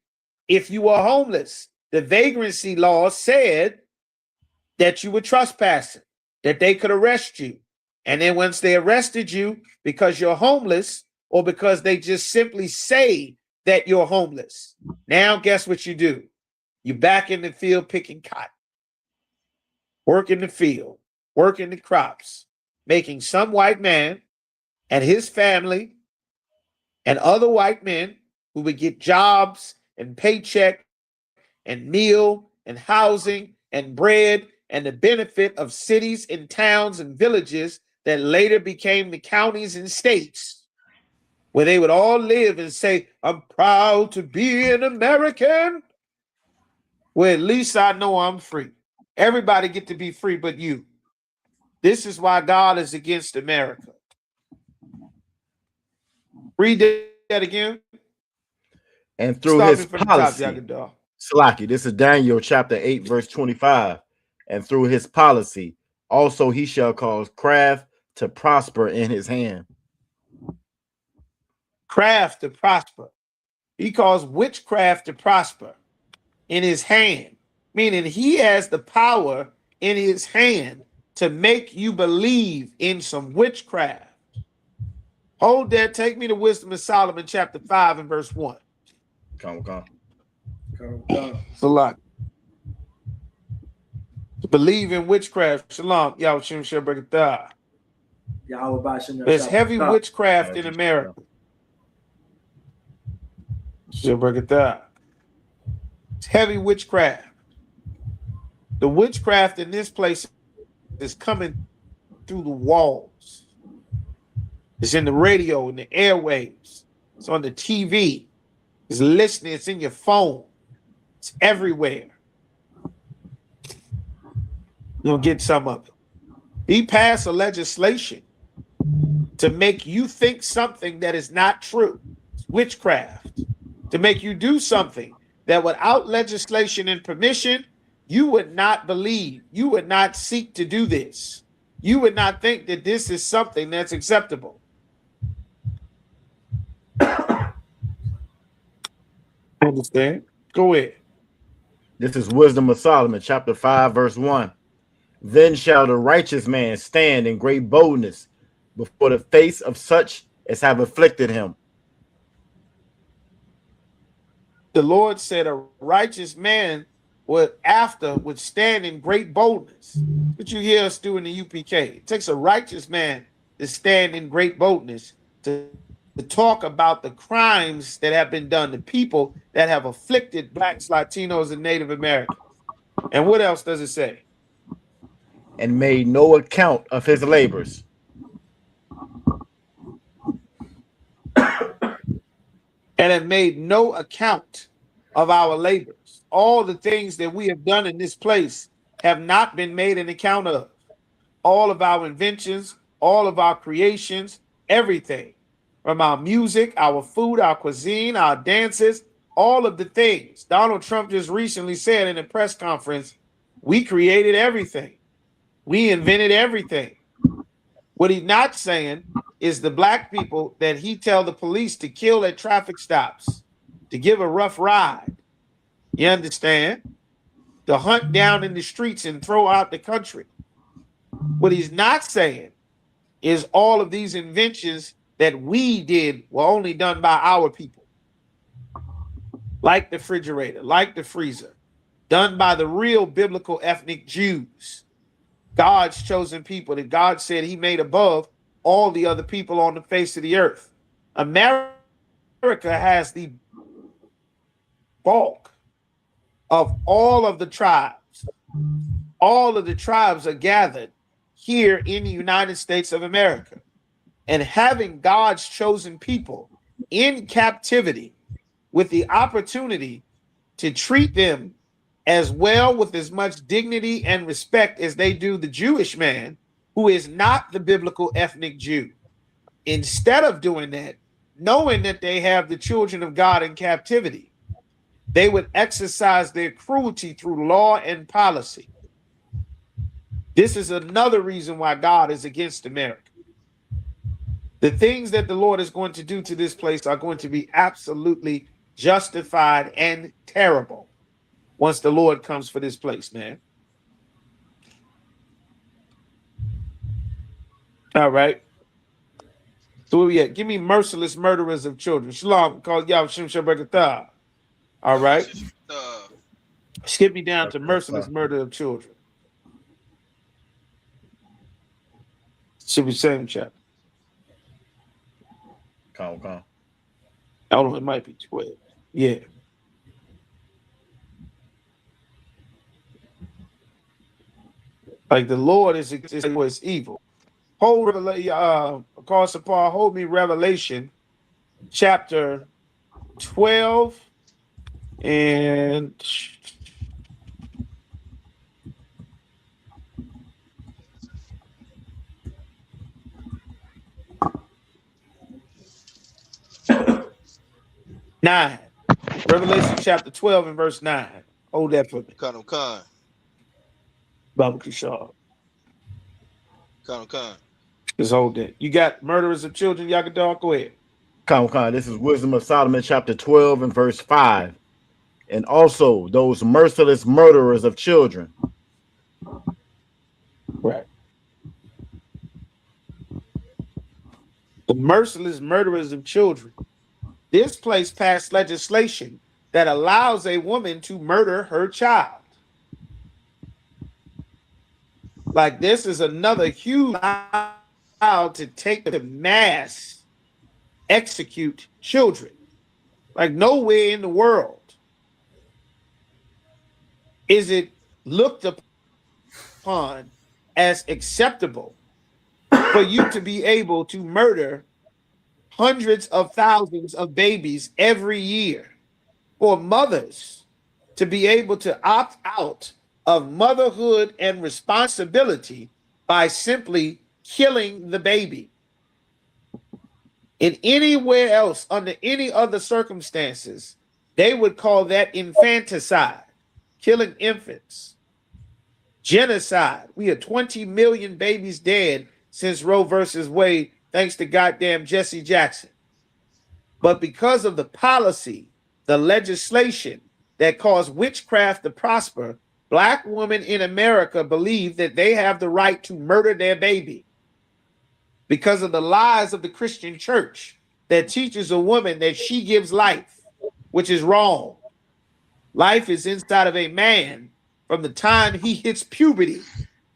If you were homeless, the vagrancy law said that you were trespassing, that they could arrest you. And then once they arrested you because you're homeless or because they just simply say that you're homeless, now guess what you do? You back in the field picking cotton, work in the field, working the crops, making some white man and his family and other white men who would get jobs and paycheck and meal and housing and bread and the benefit of cities and towns and villages that later became the counties and states, where they would all live and say, I'm proud to be an American. Well, at least I know I'm free. Everybody get to be free but you. This is why God is against America. Read that again. And through Start me his from the top, policy, Jagadar. Salaki, this is Daniel chapter 8, verse 25. And through his policy, also he shall cause craft to prosper in his hand. Craft to prosper. He calls witchcraft to prosper in his hand, meaning he has the power in his hand to make you believe in some witchcraft. Hold that. Take me to Wisdom of Solomon, chapter 5 and verse 1. Come. Salak. To believe in witchcraft. Shalom. Yahweh Shem Shabbat. There's heavy witchcraft in America. Shabbat. It's heavy witchcraft. The witchcraft in this place is coming through the walls. It's in the radio, in the airwaves. It's on the TV. It's listening. It's in your phone. It's everywhere. You'll get some of it. He passed a legislation to make you think something that is not true. It's witchcraft. To make you do something that without legislation and permission, you would not believe. You would not seek to do this. You would not think that this is something that's acceptable. Understand? Go ahead. This is Wisdom of Solomon, chapter 5, verse 1. Then shall the righteous man stand in great boldness before the face of such as have afflicted him. The Lord said a righteous man would stand in great boldness. What you hear us do in the UPK. It takes a righteous man to stand in great boldness to talk about the crimes that have been done to people that have afflicted blacks, Latinos, and Native Americans. And what else does it say? And made no account of his labors. And have made no account of our labors. All the things that we have done in this place have not been made an account of. All of our inventions, all of our creations, everything. From our music, our food, our cuisine, our dances, all of the things. Donald Trump just recently said in a press conference, we created everything. We invented everything. What he's not saying is the black people that he tell the police to kill at traffic stops, to give a rough ride. You understand? To hunt down in the streets and throw out the country. What he's not saying is all of these inventions that we did were only done by our people. Like the refrigerator, like the freezer, done by the real biblical ethnic Jews. God's chosen people that God said he made above all the other people on the face of the earth. America has the bulk of all of the tribes. All of the tribes are gathered here in the United States of America. And having God's chosen people in captivity with the opportunity to treat them as well with as much dignity and respect as they do the Jewish man who is not the biblical ethnic Jew. Instead of doing that, knowing that they have the children of God in captivity, they would exercise their cruelty through law and policy. This is another reason why God is against America. The things that the Lord is going to do to this place are going to be absolutely justified and terrible once the Lord comes for this place, man. All right. So where we at? Give me merciless murderers of children. Shalom, call Yahweh Shem Shabbat. All right. Skip me down to merciless murder of children. Should be same chapter. Come. I don't know, it might be 12. Yeah. Like the Lord is evil. Hold hold me Revelation chapter 12 and 9. Revelation chapter 12 and verse 9. Hold that for me. Khan. Baba Kishar. Khan. Just hold that. You got murderers of children, Yakadar? Go ahead. Come. This is Wisdom of Solomon, chapter 12 and verse 5. And also those merciless murderers of children. Right. The merciless murderers of children. This place passed legislation that allows a woman to murder her child. Like, this is another huge allowed to take the mass execute children. Like, nowhere in the world is it looked upon as acceptable for you to be able to murder hundreds of thousands of babies every year, for mothers to be able to opt out of motherhood and responsibility by simply killing the baby. In anywhere else, under any other circumstances, they would call that infanticide, killing infants. Genocide. We are 20 million babies dead since Roe versus Wade, thanks to goddamn Jesse Jackson. But because of the policy, the legislation that caused witchcraft to prosper, Black women in America believe that they have the right to murder their baby because of the lies of the Christian church that teaches a woman that she gives life, which is wrong. Life is inside of a man from the time he hits puberty,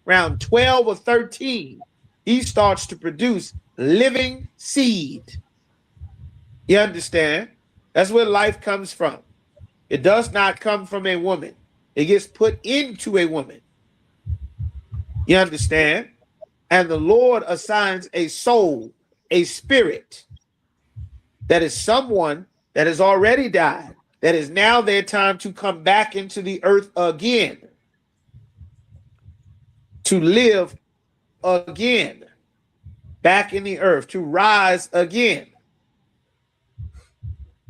around 12 or 13, he starts to produce living seed. You understand? That's where life comes from. It does not come from a woman. It gets put into a woman. You understand? And the Lord assigns a soul, a spirit, that is someone that has already died, that is now their time to come back into the earth again, to live again, back in the earth, to rise again.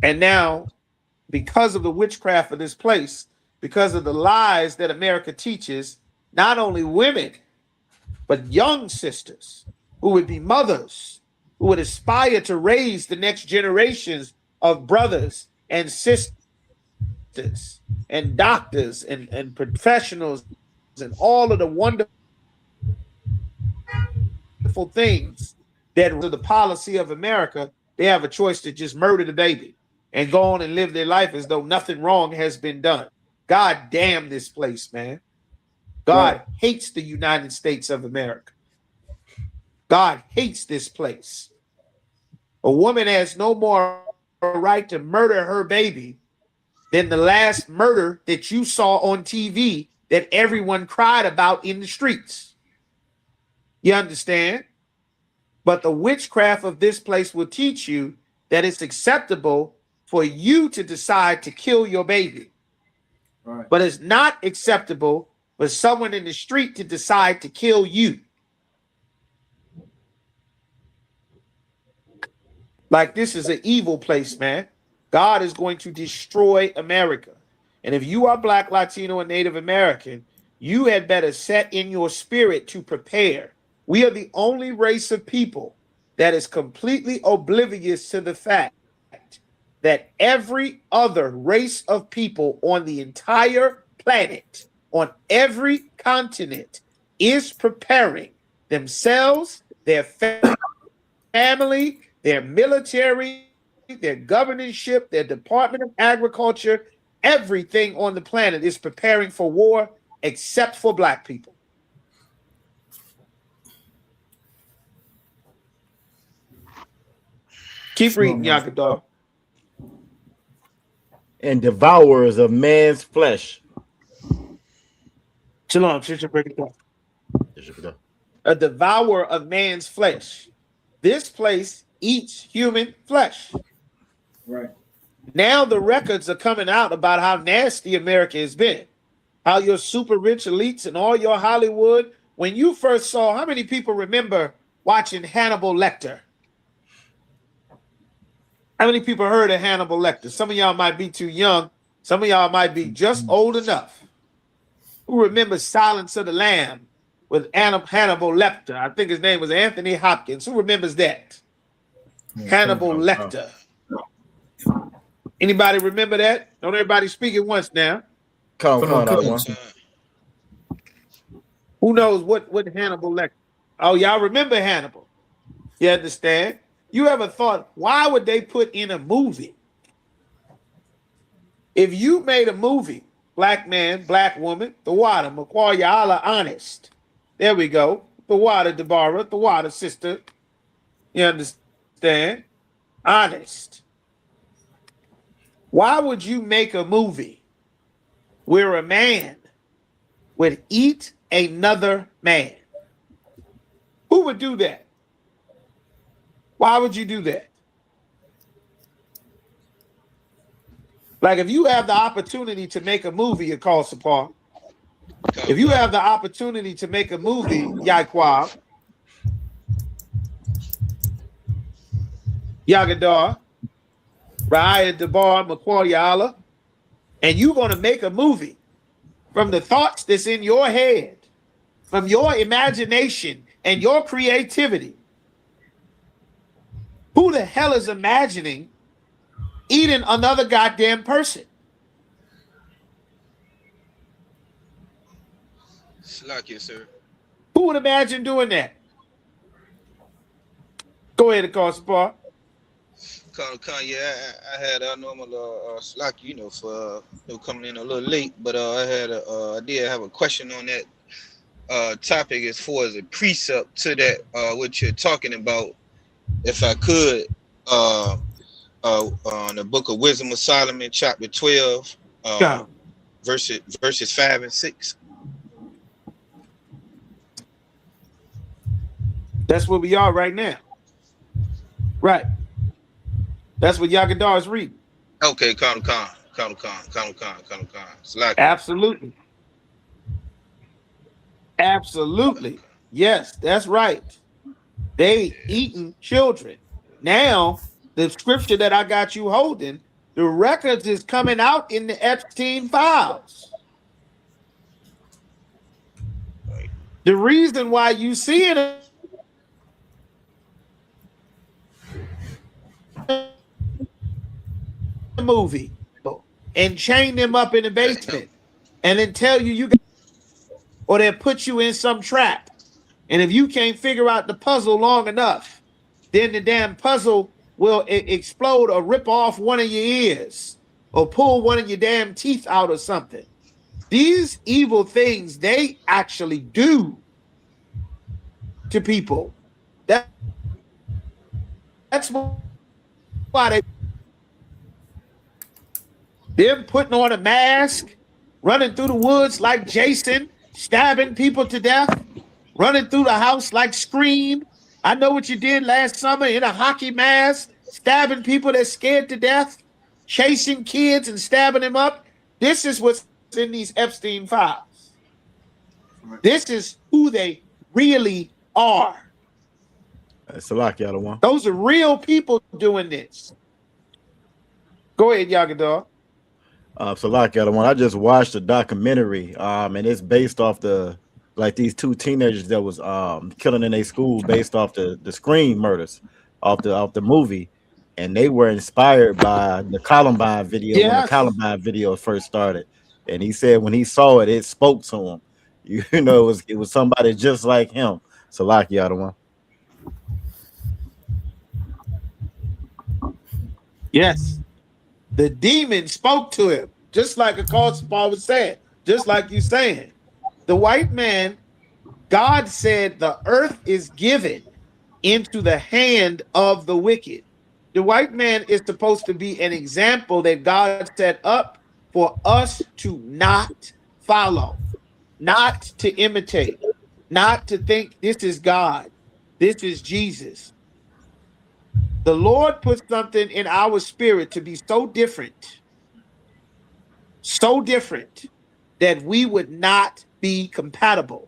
And now, because of the witchcraft of this place, because of the lies that America teaches, not only women, but young sisters who would be mothers, who would aspire to raise the next generations of brothers and sisters and doctors and professionals and all of the wonderful things that are the policy of America, they have a choice to just murder the baby and go on and live their life as though nothing wrong has been done. God damn this place, man. God hates the United States of America. God hates this place. A woman has no more right to murder her baby than the last murder that you saw on TV that everyone cried about in the streets. You understand? But the witchcraft of this place will teach you that it's acceptable for you to decide to kill your baby. Right. But it's not acceptable for someone in the street to decide to kill you. Like, this is an evil place, man. God is going to destroy America. And if you are Black, Latino, and Native American, you had better set in your spirit to prepare. We are the only race of people that is completely oblivious to the fact that every other race of people on the entire planet, on every continent, is preparing themselves, their family, their military, their governorship, their Department of Agriculture. Everything on the planet is preparing for war except for Black people. Keep reading, Yakadar. And devourers of man's flesh. Shalom, break it down. A devourer of man's flesh. This place eats human flesh. Right. Now the records are coming out about how nasty America has been. How your super rich elites and all your Hollywood, when you first saw, how many people remember watching Hannibal Lecter? How many people heard of Hannibal Lecter? Some of y'all might be too young. Some of y'all might be just old enough. Who remembers Silence of the Lamb with Hannibal Lecter? I think his name was Anthony Hopkins. Who remembers that? Hannibal Lecter. Anybody remember that? Don't everybody speak at once now. Come on, one. Who knows what Hannibal Lecter? Oh, y'all remember Hannibal? You understand? You ever thought, why would they put in a movie? If you made a movie, black man, black woman, the water, Makwayala, honest. There we go. The water, Deborah, the water, sister. You understand? Honest. Why would you make a movie where a man would eat another man? Who would do that? Why would you do that? Like if you have the opportunity to make a movie, you call Sapar. If you have the opportunity to make a movie, Yaquab, Yagadar, Raya Debar, Makwayala, and you're going to make a movie from the thoughts that's in your head, from your imagination and your creativity. Who the hell is imagining eating another goddamn person? Slack you, sir. Who would imagine doing that? Go ahead, Akar. Yeah, I had a normal slack, for coming in a little late, but I did have a question on that topic as far as a precept to that what you're talking about. If I could, on the Book of Wisdom of Solomon, chapter 12, verses 5 and 6. That's where we are right now. Right. That's what Yagadar is reading. Okay, Khan. Absolutely. Absolutely. Yes, that's right. They eating children. Now, the scripture that I got you holding, the records is coming out in the Epstein files. The reason why you see it movie and chain them up in the basement and then tell you got, or they'll put you in some trap. And if you can't figure out the puzzle long enough, then the damn puzzle will explode or rip off one of your ears or pull one of your damn teeth out or something. These evil things, they actually do to people. That's why they're putting on a mask, running through the woods like Jason, stabbing people to death, running through the house like Scream. I know what you did last summer in a hockey mask, stabbing people that's scared to death, chasing kids and stabbing them up. This is what's in these Epstein files. This is who they really are. Salak, y'all the one. Those are real people doing this. Go ahead, Yagadar. Salak, y'all the one. I just watched a documentary, and it's based off these two teenagers that was killing in their school based off the Scream murders off the movie, and they were inspired by the Columbine video when the Columbine video first started. And he said when he saw it, it spoke to him. You know, it was somebody just like him. Salak, y'all the one. Yes. The demon spoke to him, just like Paul was saying, just like you saying. The white man, God said the earth is given into the hand of the wicked. The white man is supposed to be an example that God set up for us to not follow, not to imitate, not to think this is God, this is Jesus. The Lord put something in our spirit to be so different that we would not be compatible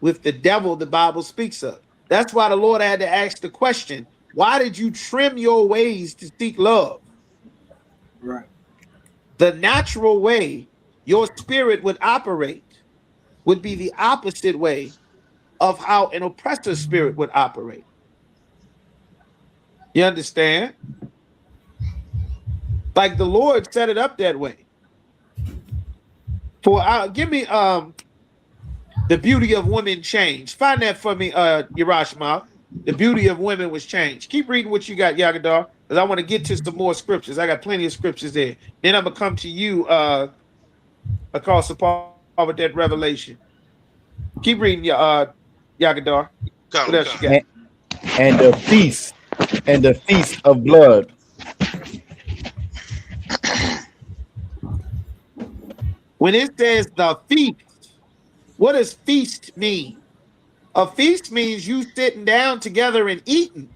with the devil the Bible speaks of. That's why the Lord had to ask the question, Why did you trim your ways to seek love? Right. The natural way your spirit would operate would be the opposite way of how an oppressor spirit would operate. You understand? Like the Lord set it up that way. Give me the beauty of women changed. Find that for me, Yerashma. The beauty of women was changed. Keep reading what you got, Yagadar, because I want to get to some more scriptures. I got plenty of scriptures there. Then I'm gonna come to you, across the Paul with that revelation. Keep reading, Yagadar. What Come, else you come. got? And the feast of blood. When it says the feast, what does feast mean? A feast means you sitting down together and eating.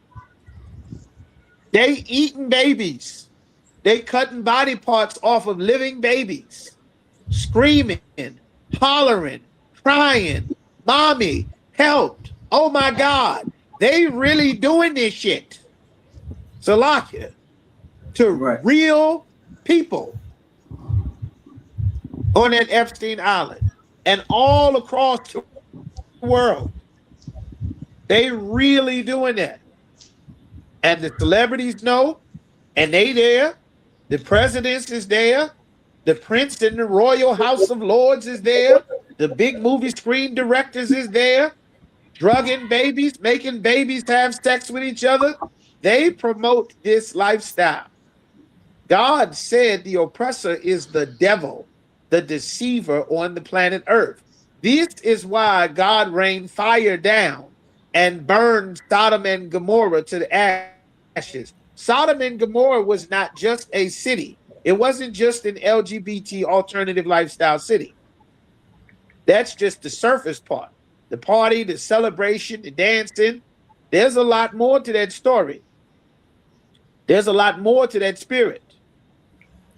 They eating babies. They cutting body parts off of living babies, screaming, hollering, crying, mommy, help. Oh my God. They really doing this shit. Salakia, to Right. real people on that Epstein Island and all across the world. They really doing that. And the celebrities know, and they there. The president is there. The prince in the Royal House of Lords is there. The big movie screen directors is there. Drugging babies, making babies have sex with each other. They promote this lifestyle. God said the oppressor is the devil, the deceiver on the planet Earth. This is why God rained fire down and burned Sodom and Gomorrah to the ashes. Sodom and Gomorrah was not just a city. It wasn't just an LGBT alternative lifestyle city. That's just the surface part. The party, the celebration, the dancing. There's a lot more to that story. There's a lot more to that spirit.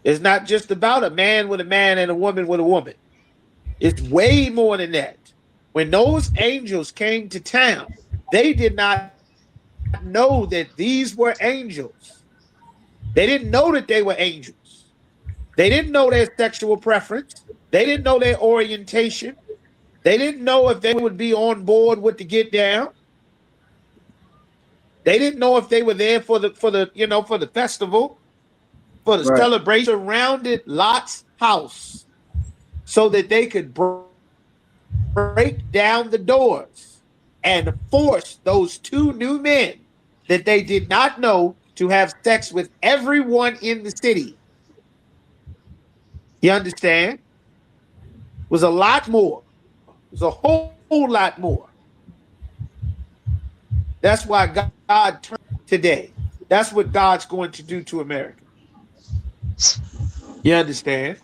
It's not just about a man with a man and a woman with a woman. It's way more than that. When those angels came to town, they did not know that these were angels. They didn't know that they were angels. They didn't know their sexual preference. They didn't know their orientation. They didn't know if they would be on board with the get down. They didn't know if they were there for the festival, for the celebration. Surrounded Lot's house so that they could break down the doors and force those two new men that they did not know to have sex with everyone in the city. You understand? It was a lot more. It was a whole lot more. That's why God turned today. That's what God's going to do to America. You understand?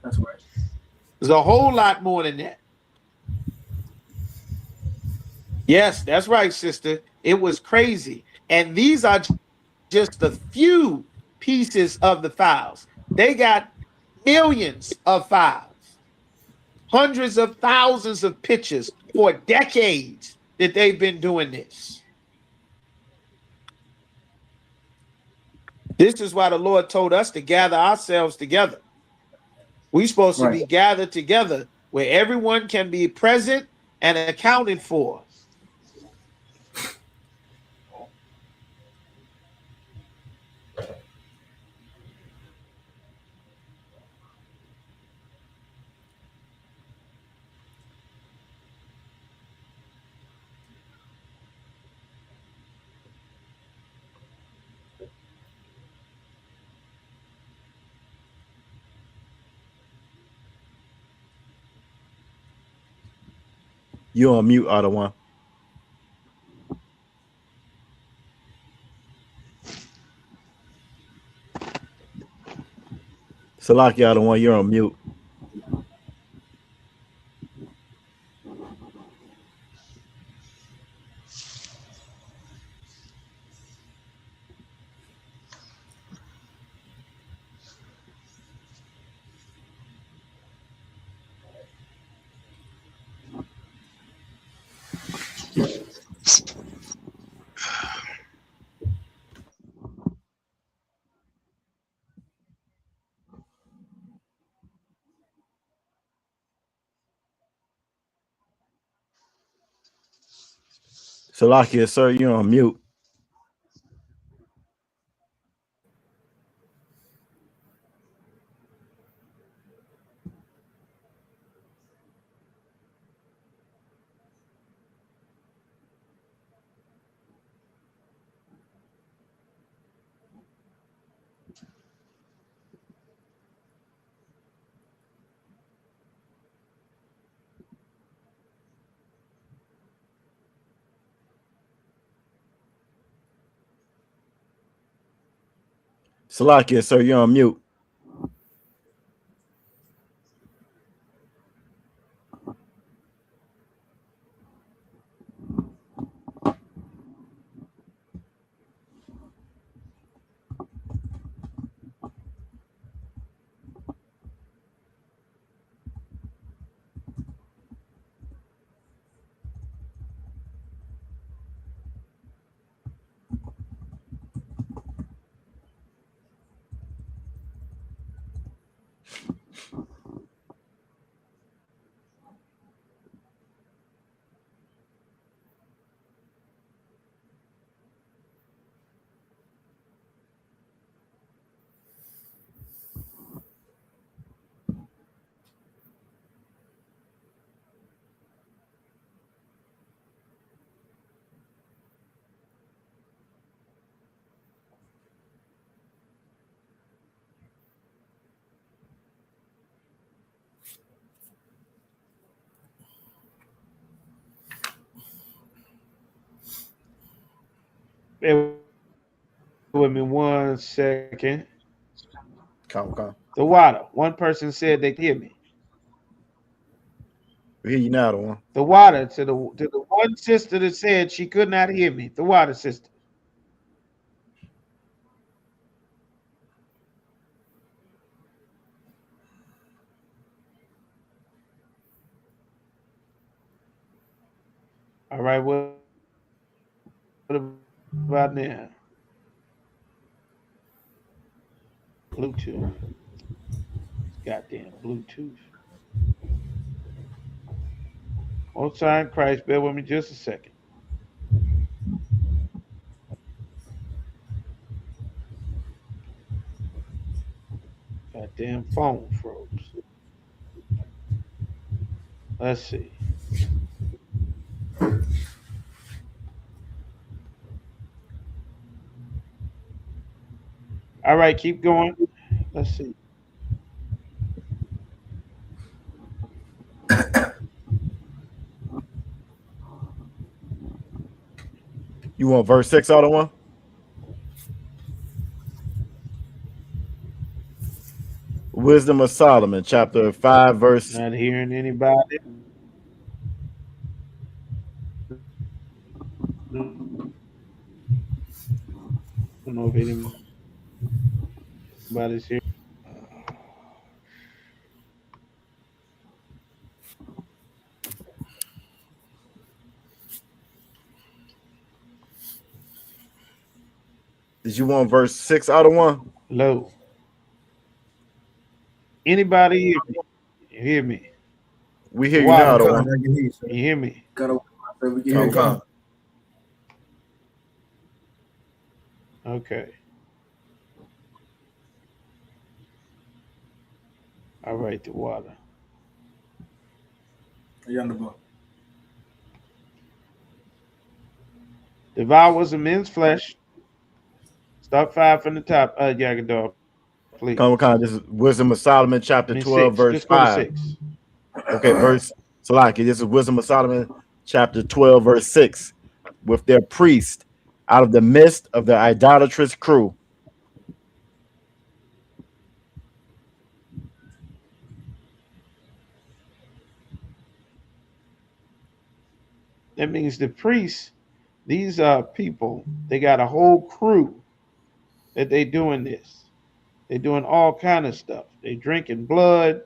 That's right. There's a whole lot more than that. Yes, that's right, sister. It was crazy. And these are just a few pieces of the files. They got millions of files, hundreds of thousands of pictures for decades that they've been doing this. This is why the Lord told us to gather ourselves together. We're supposed to be gathered together where everyone can be present and accounted for. You on mute, Ottawa. Salaki Ottawa, you're on mute. Salakia, sir, you're on mute. Salakia, sir, you're on mute. Bear with me 1 second. Come. The water. One person said they could hear me. We hear you now, the one. The water to the one sister that said she could not hear me. The water sister. All right, what about now? Bluetooth. Goddamn Bluetooth. Most time Christ, bear with me just a second. Goddamn phone froze. Let's see. All right, keep going. Let's see. You want verse 6 out of one? Wisdom of Solomon, chapter 5, verse. Not hearing anybody. I don't know if anybody's here. Did you want verse 6 out of one? Hello. Anybody hear me? You hear me? We hear you now, the one. You hear me? Come. Okay. All right, the water. Devours of men's flesh. Start 5 from the top. Yagador, please. Come. This is Wisdom of Solomon, chapter 12, 6. verse Just go to 5. 6. Okay, verse Salaki. This is Wisdom of Solomon, chapter 12, verse 6. With their priest out of the midst of the idolatrous crew. That means the priests, these are people, they got a whole crew that they doing this. They doing all kind of stuff. They drinking blood.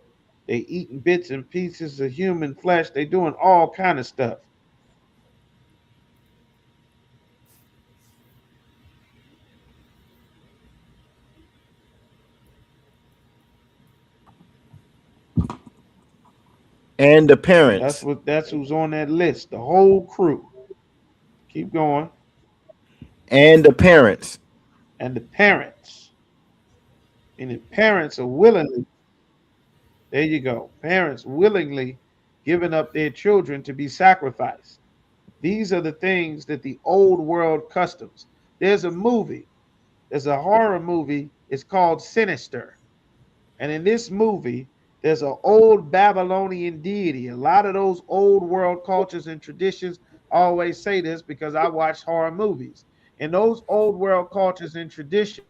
They eating bits and pieces of human flesh. They doing all kind of stuff. And the parents. That's who's on that list. The whole crew. Keep going. and the parents. And the parents. And the parents are willingly, there you go. Parents willingly giving up their children to be sacrificed. These are the things that the old world customs. There's a movie, there's a horror movie. It's called Sinister. And in this movie, there's an old Babylonian deity. A lot of those old world cultures and traditions, I always say this because I watch horror movies. In those old world cultures and traditions,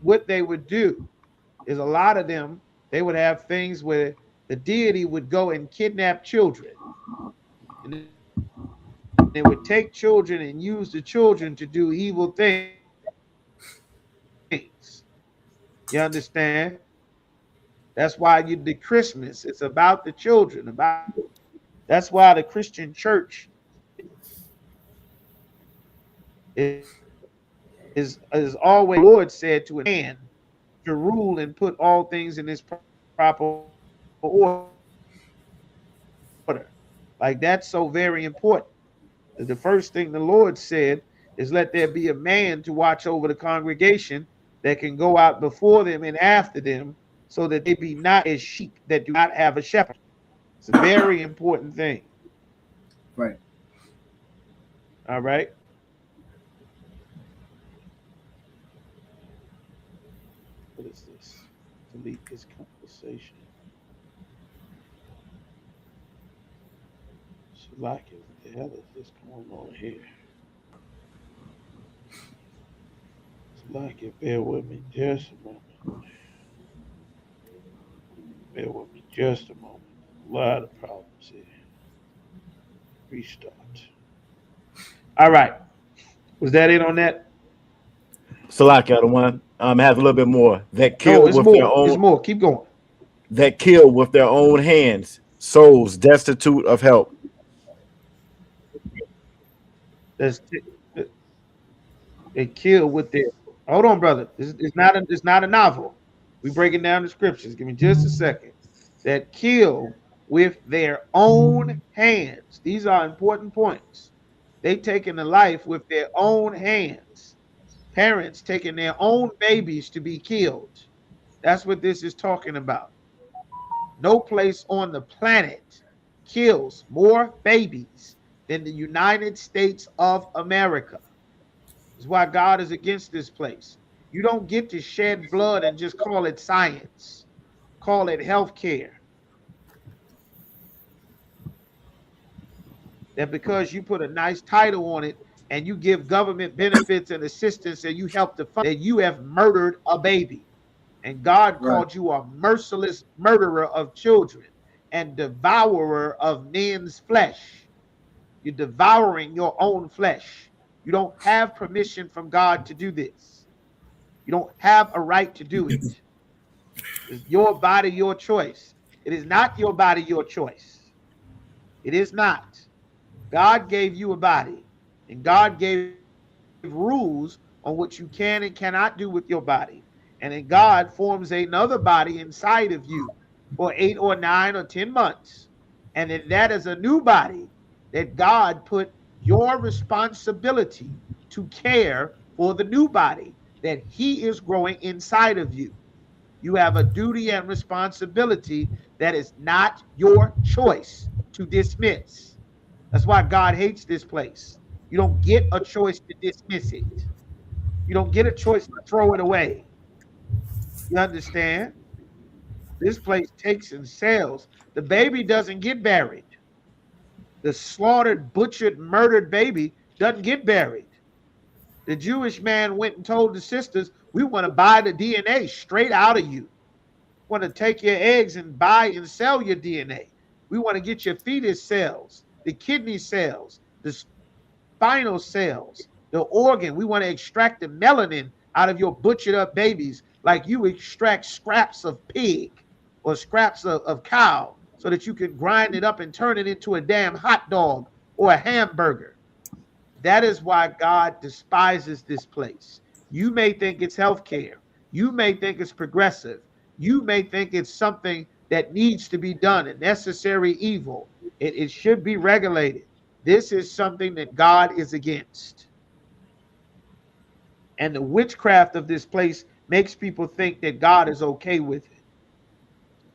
what they would do is a lot of them, they would have things where the deity would go and kidnap children. And they would take children and use the children to do evil things. You understand? That's why you the Christmas. It's about the children. About that's why the Christian church is always Lord said to a man to rule and put all things in his proper order. Like that's so very important. The first thing the Lord said is let there be a man to watch over the congregation that can go out before them and after them so that they be not as sheep that do not have a shepherd. It's a very important thing. Right. All right. What is this? Delete this conversation. Like it. What the hell is this going on here? Like it. Bear with me just a moment. Bear with me just a moment. A lot of problems here. Restart. All right. Was that it on that? Salaki, the one has a little bit more that No, kill it's with their more. own It's more. Keep going. that kill with their own hands, souls destitute of help. That's they kill with their. Hold on, brother. It's not a novel. We breaking down the scriptures. Give me just a second. That kill with their own hands. These are important points. They taking the life with their own hands. Parents taking their own babies to be killed. That's what this is talking about. No place on the planet kills more babies than the United States of America. That's why God is against this place. You don't get to shed blood and just call it science, call it healthcare. That because you put a nice title on it and you give government benefits and assistance and you help to fund that you have murdered a baby. And God Right. called you a merciless murderer of children and devourer of men's flesh. You're devouring your own flesh. You don't have permission from God to do this. You don't have a right to do it. It's your body, your choice. It is not your body, your choice. It is not. God gave you a body, and God gave rules on what you can and cannot do with your body. And then God forms another body inside of you for 8 or 9 or 10 months. And then that is a new body that God put your responsibility to care for the new body that He is growing inside of you. You have a duty and responsibility that is not your choice to dismiss. That's why God hates this place. You don't get a choice to dismiss it. You don't get a choice to throw it away. You understand? This place takes and sells. The baby doesn't get buried. The slaughtered, butchered, murdered baby doesn't get buried. The Jewish man went and told the sisters, we want to buy the DNA straight out of you. We want to take your eggs and buy and sell your DNA. We want to get your fetus cells, the kidney cells, the spinal cells, the organ. We want to extract the melanin out of your butchered up babies like you extract scraps of pig or scraps of cow so that you can grind it up and turn it into a damn hot dog or a hamburger. That is why God despises this place. You may think it's healthcare. You may think it's progressive. You may think it's something that needs to be done, a necessary evil. It should be regulated. This is something that God is against. And the witchcraft of this place makes people think that God is okay with it.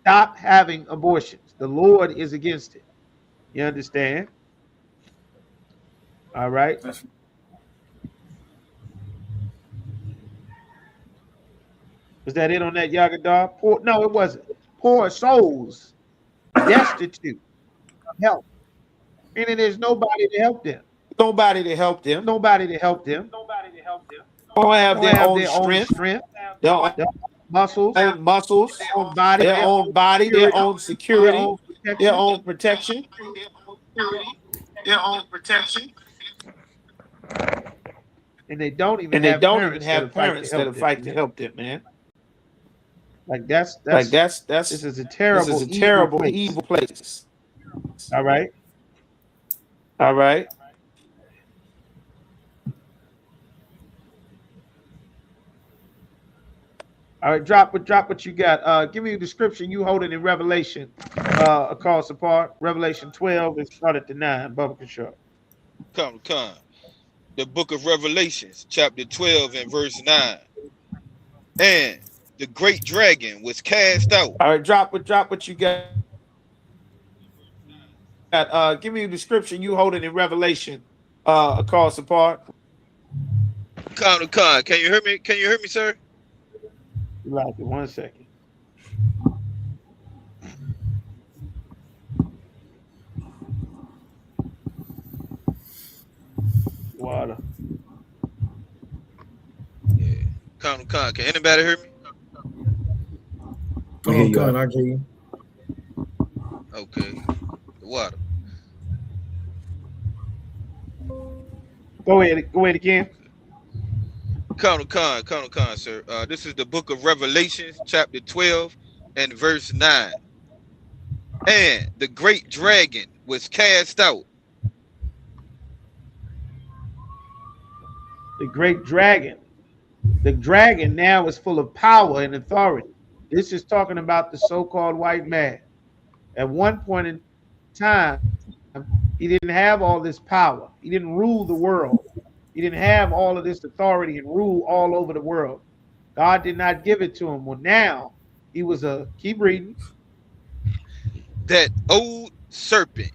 Stop having abortions. The Lord is against it. You understand? All right. Was that it on that Yagadar? Poor, no, it wasn't. Poor souls, destitute of help. Meaning there's nobody to help them. Nobody to help them. Nobody to help them. Don't have Don't their have own their own strength, strength, their own their own muscles, muscles, their own body, their their own security, own their protection. own protection. And they don't even And they have don't even parents that'll have fight to parents that'll help them. fight to help them, man. Like that's This this is a is terrible, a terrible, place. evil place. All right. All right. All right, drop what you got. Give me a description you hold it in Revelation. Across the part, Revelation 12 and start at the 9. Bubba Control. Come. The book of Revelations, chapter 12 and verse 9. And the great dragon was cast out. All right, drop what you got. Give me a description you hold it in Revelation. Across the part. Come. Can you hear me? Can you hear me, sir? You like it? 1 second. Water. Yeah. Come. Can anybody hear me? We hear you. I hear you. Okay. The water. Go ahead again. Come, sir. This is the book of Revelations, chapter 12 and verse 9. And the great dragon was cast out. The great dragon. The dragon now is full of power and authority. This is talking about the so-called white man. At one point in time, he didn't have all this power. He didn't rule the world. He didn't have all of this authority and rule all over the world. God did not give it to him. Well, now he was keep reading. That old serpent.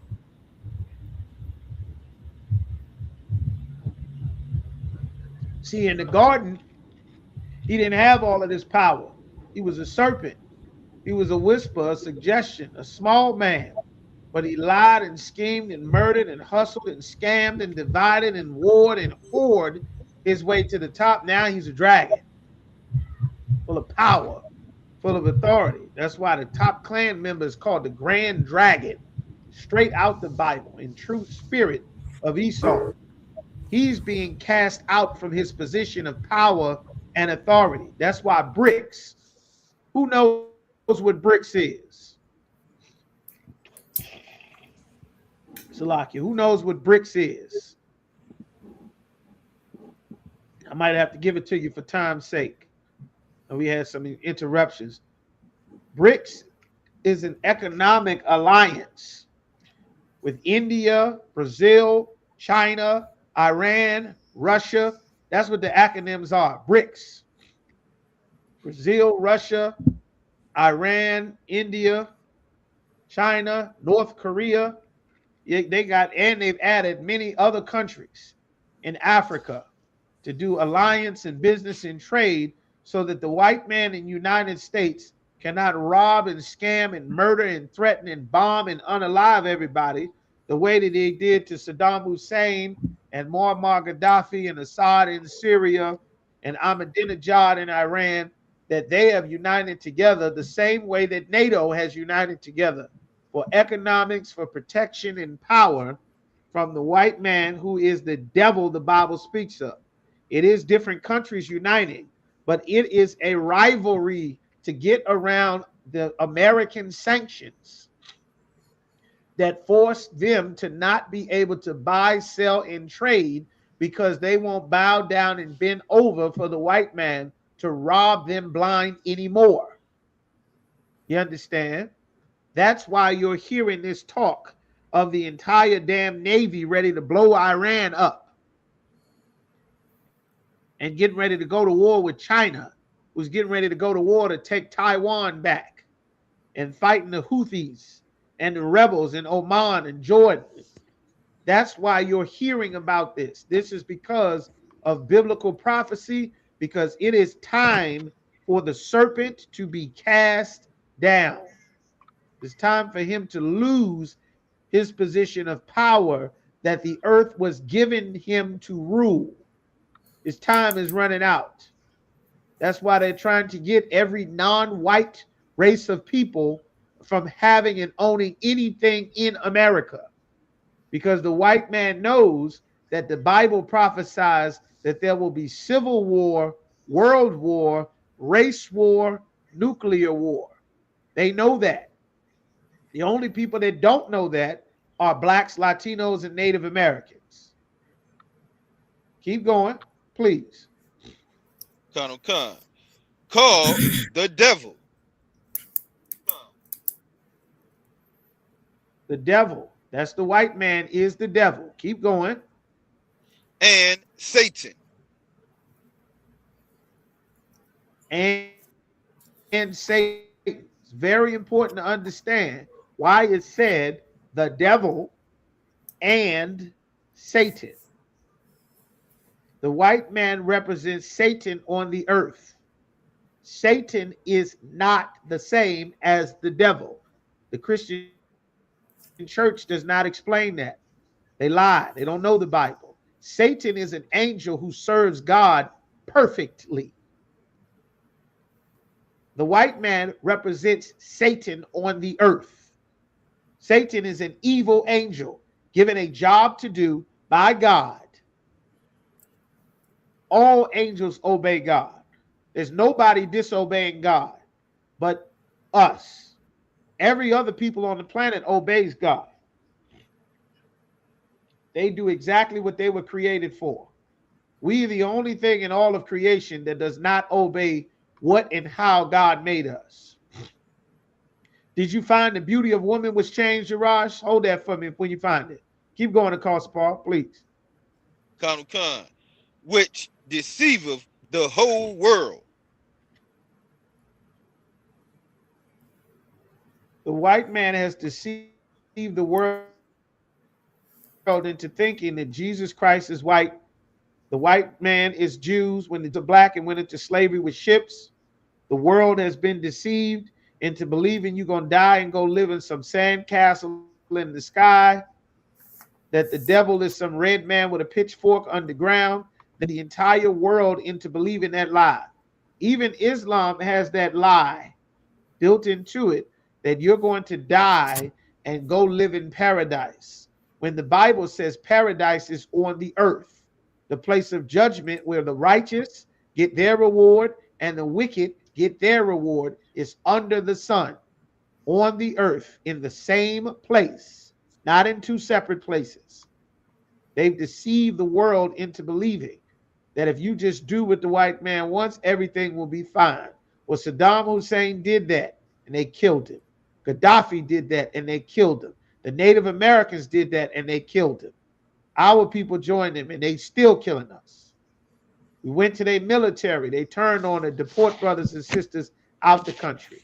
See, in the garden, he didn't have all of this power. He was a serpent. He was a whisper, a suggestion, a small man. But he lied and schemed and murdered and hustled and scammed and divided and warred and whored his way to the top. Now he's a dragon, full of power, full of authority. That's why the top clan member is called the Grand Dragon, straight out the Bible, in true spirit of Esau. He's being cast out from his position of power and authority. That's why BRICS, who knows what BRICS is? Salakia, who knows what BRICS is? I might have to give it to you for time's sake. And we had some interruptions. BRICS is an economic alliance with India, Brazil, China, Iran, Russia. That's what the acronyms are. BRICS. Brazil, Russia, Iran, India, China, North Korea. They've added many other countries in Africa to do alliance and business and trade so that the white man in the United States cannot rob and scam and murder and threaten and bomb and unalive everybody the way that they did to Saddam Hussein and Muammar Gaddafi and Assad in Syria and Ahmadinejad in Iran, that they have united together the same way that NATO has united together for economics, for protection and power from the white man who is the devil the Bible speaks of. It is different countries uniting, but it is a rivalry to get around the American sanctions that forced them to not be able to buy, sell, and trade because they won't bow down and bend over for the white man to rob them blind anymore. You understand? That's why you're hearing this talk of the entire damn Navy ready to blow Iran up and getting ready to go to war with China, who's getting ready to go to war to take Taiwan back and fighting the Houthis and the rebels in Oman and Jordan. That's why you're hearing about this. This is because of biblical prophecy, because it is time for the serpent to be cast down. It's time for him to lose his position of power that the earth was given him to rule. His time is running out. That's why they're trying to get every non-white race of people from having and owning anything in America. Because the white man knows that the Bible prophesies that there will be civil war, world war, race war, nuclear war. They know that. The only people that don't know that are blacks, Latinos, and Native Americans. Keep going, please. Colonel Khan. Called the devil. The devil. That's the white man is the devil. Keep going. And Satan. And Satan. It's very important to understand why it said the devil and Satan. The white man represents Satan on the earth. Satan is not the same as the devil. The Christian church does not explain that. They lie. They don't know the Bible. Satan is an angel who serves God perfectly. The white man represents Satan on the earth. Satan is an evil angel given a job to do by God. All angels obey God. There's nobody disobeying God but us. Every other people on the planet obeys God. They do exactly what they were created for. We are the only thing in all of creation that does not obey what and how God made us. Did you find the beauty of woman was changed, Jarash? Hold that for me when you find it. Keep going across, Paul, please. Colonel Khan. Which deceiveth the whole world. The white man has deceived the world into thinking that Jesus Christ is white. The white man is Jews when it's black and went into slavery with ships. The world has been deceived into believing you're going to die and go live in some sandcastle in the sky, that the devil is some red man with a pitchfork underground, that the entire world into believing that lie. Even Islam has that lie built into it that you're going to die and go live in paradise, when the Bible says paradise is on the earth, the place of judgment where the righteous get their reward and the wicked get their reward is under the sun, on the earth, in the same place, not in two separate places. They've deceived the world into believing that if you just do what the white man wants, everything will be fine. Well, Saddam Hussein did that and they killed him. Gaddafi did that and they killed him. The Native Americans did that and they killed him. Our people joined them and they still killing us. We went to their military. They turned on and deport brothers and sisters out the country.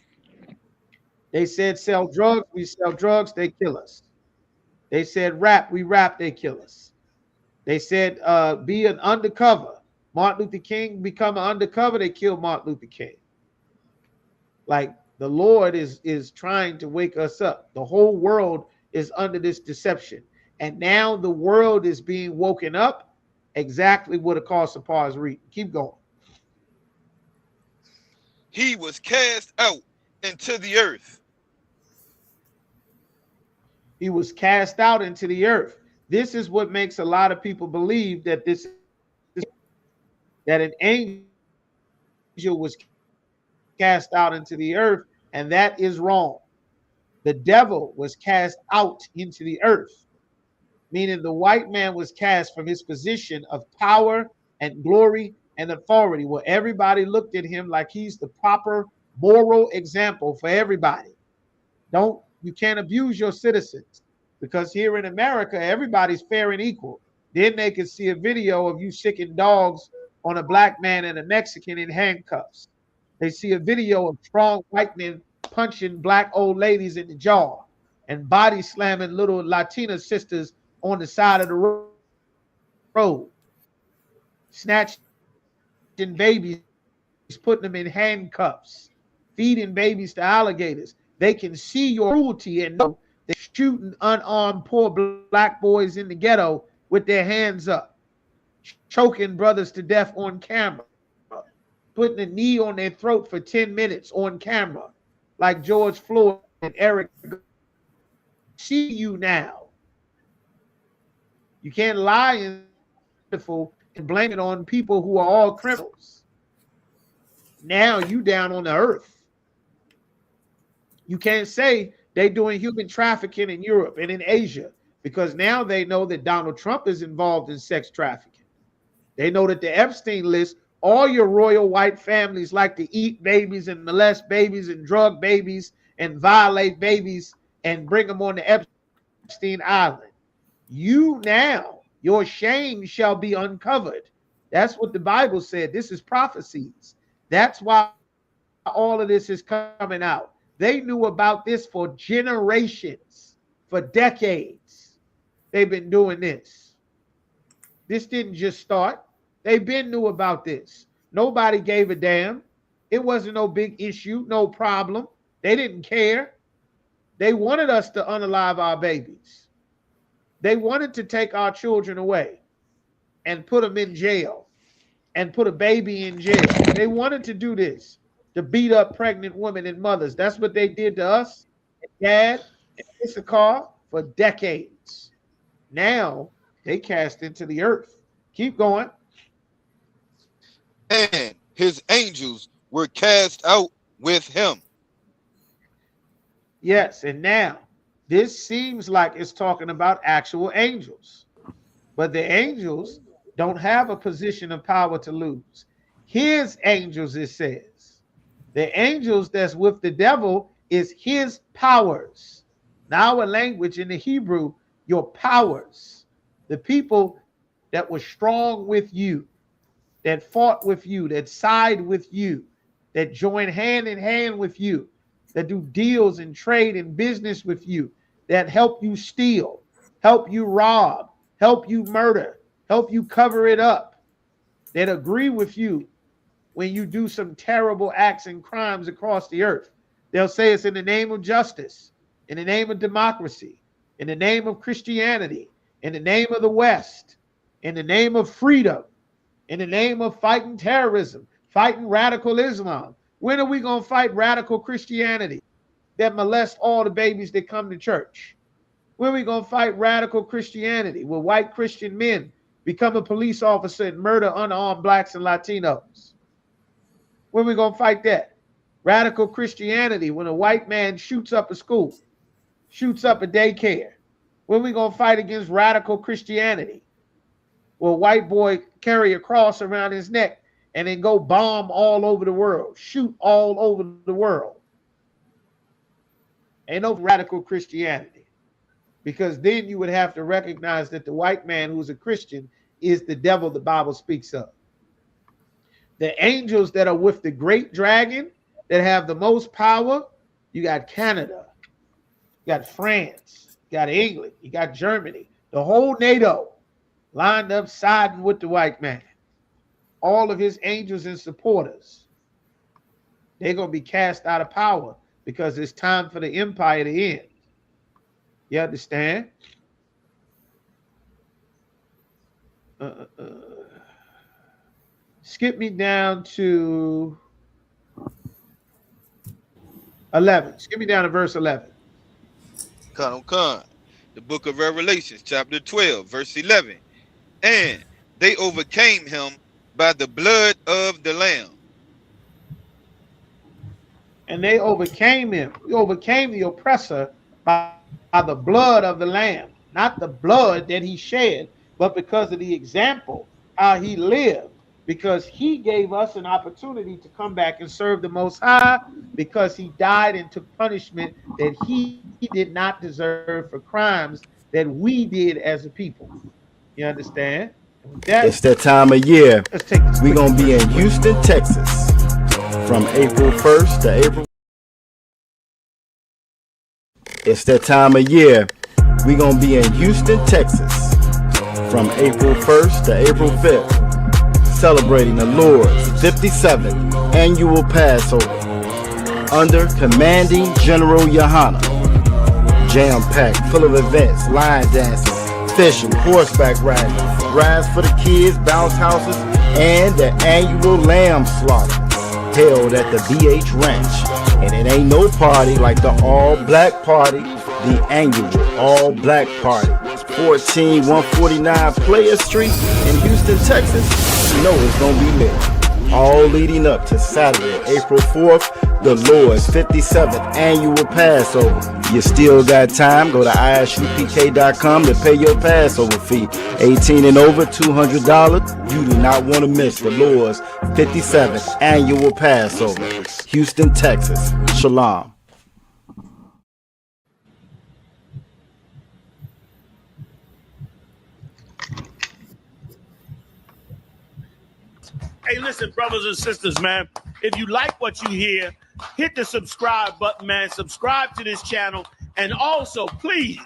They said sell drugs, we sell drugs, they kill us. They said rap, we rap, they kill us. They said be an undercover. Martin Luther King become an undercover, they kill Martin Luther King. Like the Lord is trying to wake us up. The whole world is under this deception. And now the world is being woken up. Exactly what Apostle Paul is reading. Keep going. He was cast out into the earth. He was cast out into the earth. This is what makes a lot of people believe that that an angel was cast out into the earth, and that is wrong. The devil was cast out into the earth, meaning the white man was cast from his position of power and glory and authority, where everybody looked at him like he's the proper moral example for everybody. You can't abuse your citizens. because here in America, everybody's fair and equal. Then they could see a video of you sicking dogs on a black man and a Mexican in handcuffs. They see a video of strong white men punching black old ladies in the jaw and body slamming little Latina sisters on the side of the road, snatching babies, putting them in handcuffs, feeding babies to alligators. They can see your cruelty and know they're shooting unarmed poor black boys in the ghetto with their hands up, choking brothers to death on camera, putting a knee on their throat for 10 minutes on camera, like George Floyd and Eric. See you now. You can't lie and blame it on people who are all criminals. Now you down on the earth. You can't say they're doing human trafficking in Europe and in Asia, because now they know that Donald Trump is involved in sex trafficking. They know that the Epstein list, all your royal white families like to eat babies and molest babies and drug babies and violate babies and bring them on the Epstein Island. You now, your shame shall be uncovered. That's what the Bible said. This is prophecies. That's why all of this is coming out. They knew about this for generations, for decades. They've been doing this. This didn't just start. They've been knew about this. Nobody gave a damn. It wasn't no big issue, no problem. They didn't care. They wanted us to unalive our babies. They wanted to take our children away and put them in jail and put a baby in jail. They wanted to do this, to beat up pregnant women and mothers. That's what they did to us, Dad, and Issachar, for decades. Now they cast into the earth. Keep going. And his angels were cast out with him. Yes, and now this seems like it's talking about actual angels. But the angels don't have a position of power to lose. His angels, it says. The angels that's with the devil is his powers. Now, a language in the Hebrew, your powers. The people that were strong with you, that fought with you, that side with you, that join hand in hand with you, that do deals and trade and business with you, that help you steal, help you rob, help you murder, help you cover it up, that agree with you when you do some terrible acts and crimes across the earth. They'll say it's in the name of justice, in the name of democracy, in the name of Christianity, in the name of the West, in the name of freedom, in the name of fighting terrorism, fighting radical Islam. When are we going to fight radical Christianity that molest all the babies that come to church? When are we going to fight radical Christianity where white Christian men become a police officer and murder unarmed blacks and Latinos? When are we going to fight that? Radical Christianity when a white man shoots up a school, shoots up a daycare. When are we going to fight against radical Christianity where a white boy carry a cross around his neck and then go bomb all over the world, shoot all over the world? Ain't no radical Christianity, because then you would have to recognize that the white man who's a Christian is the devil the Bible speaks of. The angels that are with the great dragon that have the most power, you got Canada, you got France, you got England, you got Germany, the whole NATO lined up siding with the white man. All of his angels and supporters, they're going to be cast out of power because it's time for the empire to end. You understand? Skip me down to 11. Skip me down to verse 11. Come. The book of Revelations, chapter 12, verse 11. And they overcame him by the blood of the Lamb. And they overcame him. We overcame the oppressor by the blood of the Lamb. Not the blood that he shed, but because of the example, how he lived. because he gave us an opportunity to come back and serve the Most High, because he died and took punishment that he did not deserve for crimes that we did as a people. You understand? And with that, It's that time of year. let's take this We're quick going to be in commercial break. Houston, Texas from April 1st to April. It's that time of year. We're going to be in Houston, Texas from April 1st to April 5th, celebrating the Lord's 57th annual Passover under Commanding General Yohana. Jam-packed, full of events, line dances, fishing, horseback riding, rides for the kids, bounce houses, and the annual lamb slaughter held at the BH Ranch. And it ain't no party like the all-black party, the annual all-black party. 14149 Player Street in Houston, Texas. You know it's gonna be lit. All leading up to Saturday, April 4th, the Lord's 57th annual Passover. You still got time. Go to ISUPK.com to pay your Passover fee. 18 and over, $200. You do not want to miss the Lord's 57th annual Passover. Houston, Texas. Shalom. Hey, listen, brothers and sisters, man. If you like what you hear, hit the subscribe button, man. Subscribe to this channel. And also, please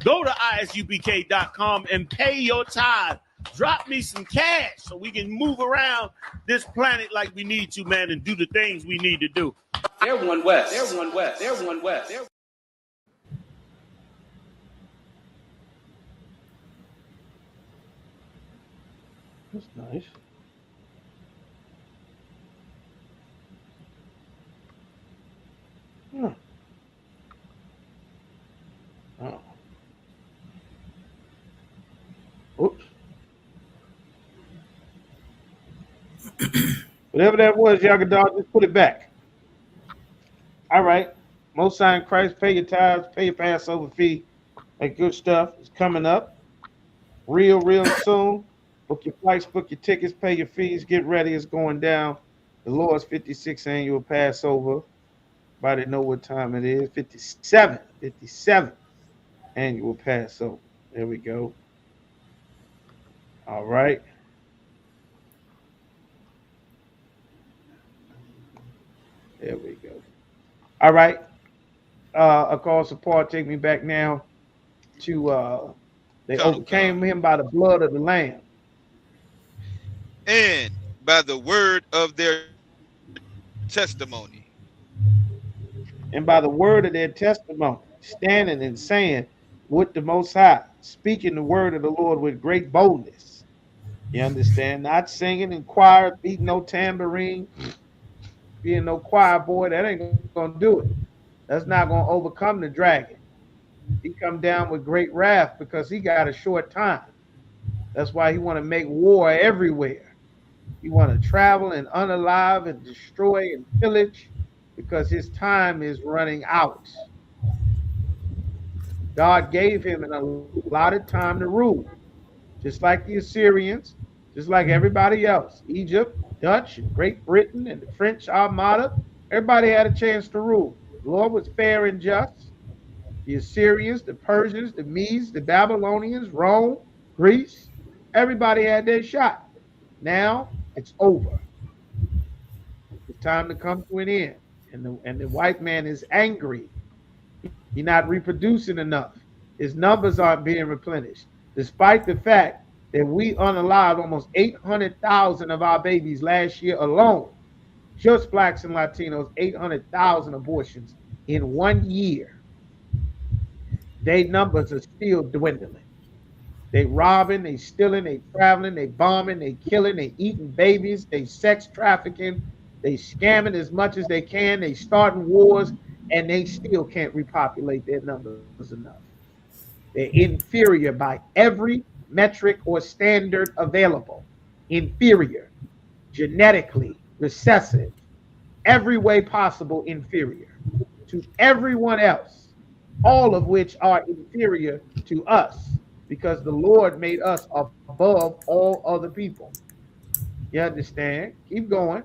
go to ISUPK.com and pay your tithe. Drop me some cash so we can move around this planet like we need to, man, and do the things we need to do. They're one west. They're one west. They're one west. They're... That's nice. Oh. Oops. Whatever that was, Yagadog, just put it back. All right. Most High in Christ, pay your tithes, pay your Passover fee. That good stuff is coming up real soon. Book your flights, book your tickets, pay your fees, get ready. It's going down. The Lord's 56th annual Passover. Everybody know what time it is. 57th annual Passover. There we go. All right. There we go. All right. A call support. Take me back now to they overcame him by the blood of the Lamb. And by the word of their testimony. And by the word of their testimony, standing and saying with the Most High, speaking the word of the Lord with great boldness. You understand? Not singing in choir, beating no tambourine, being no choir boy. That ain't gonna do it. That's not gonna overcome the dragon. He come down with great wrath because he got a short time. That's why he want to make war everywhere. He want to travel and unalive and destroy and pillage because his time is running out. God gave him an allotted time to rule, just like the Assyrians, just like everybody else. Egypt, Dutch, and Great Britain, and the French Armada, everybody had a chance to rule. The Lord was fair and just. The Assyrians, the Persians, the Medes, the Babylonians, Rome, Greece, everybody had their shot. Now it's over. It's time to come to an end. And the white man is angry. He's not reproducing enough. His numbers aren't being replenished, despite the fact that we unalived almost 800,000 of our babies last year alone. Just blacks and Latinos, 800,000 abortions in 1 year. Their numbers are still dwindling. They robbing, they stealing, they traveling, they bombing, they killing, they eating babies, they sex trafficking, they scamming as much as they can, they starting wars, and they still can't repopulate their numbers enough. They're inferior by every metric or standard available. Inferior, genetically, recessive, every way possible inferior to everyone else. All of which are inferior to us because the Lord made us above all other people. You understand? Keep going.